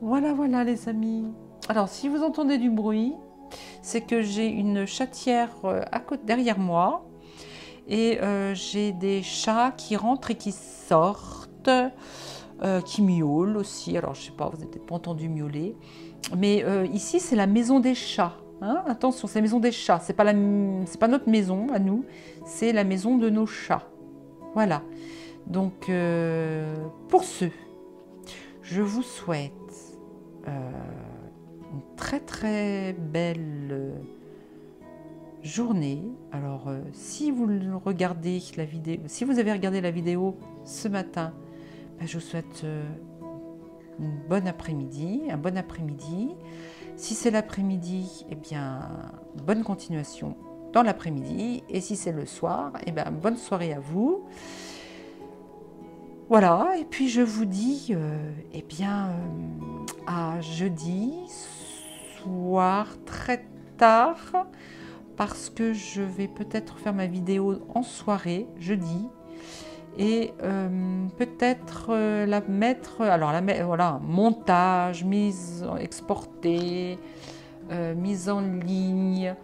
Voilà, voilà les amis. Alors, si vous entendez du bruit, c'est que j'ai une chatière derrière moi et j'ai des chats qui rentrent et qui sortent, qui miaulent aussi. Alors, je sais pas, vous n'avez peut-être pas entendu miauler, mais ici, c'est la maison des chats. Hein, attention, c'est la maison des chats. C'est pas notre maison à nous, c'est la maison de nos chats. Voilà. Donc, pour ceux, je vous souhaite une très très belle journée. Alors, si vous regardez la vidéo, si vous avez regardé la vidéo ce matin, ben, je vous souhaite une bonne après-midi, un bon après-midi. Si c'est l'après-midi, eh bien, bonne continuation dans l'après-midi. Et si c'est le soir, eh bien, bonne soirée à vous. Voilà, et puis je vous dis, eh bien, à jeudi soir très tard, parce que je vais peut-être faire ma vidéo en soirée, jeudi, et peut-être la mettre, alors voilà, montage, exportée, mise en ligne,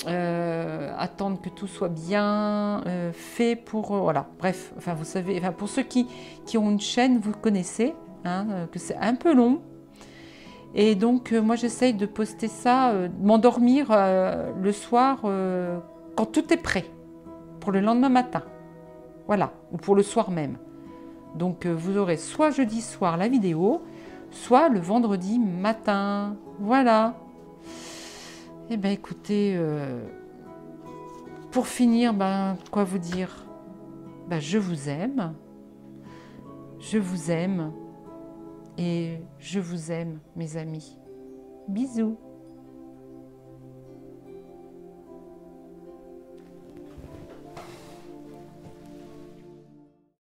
attendre que tout soit bien fait pour voilà, bref, enfin vous savez, enfin pour ceux qui ont une chaîne, vous connaissez, hein, que c'est un peu long, et donc moi j'essaye de poster ça, de m'endormir le soir quand tout est prêt pour le lendemain matin, voilà, ou pour le soir même. Donc vous aurez soit jeudi soir la vidéo, soit le vendredi matin, voilà. Eh bien écoutez, pour finir, ben, quoi vous dire, ben, je vous aime et je vous aime mes amis. Bisous.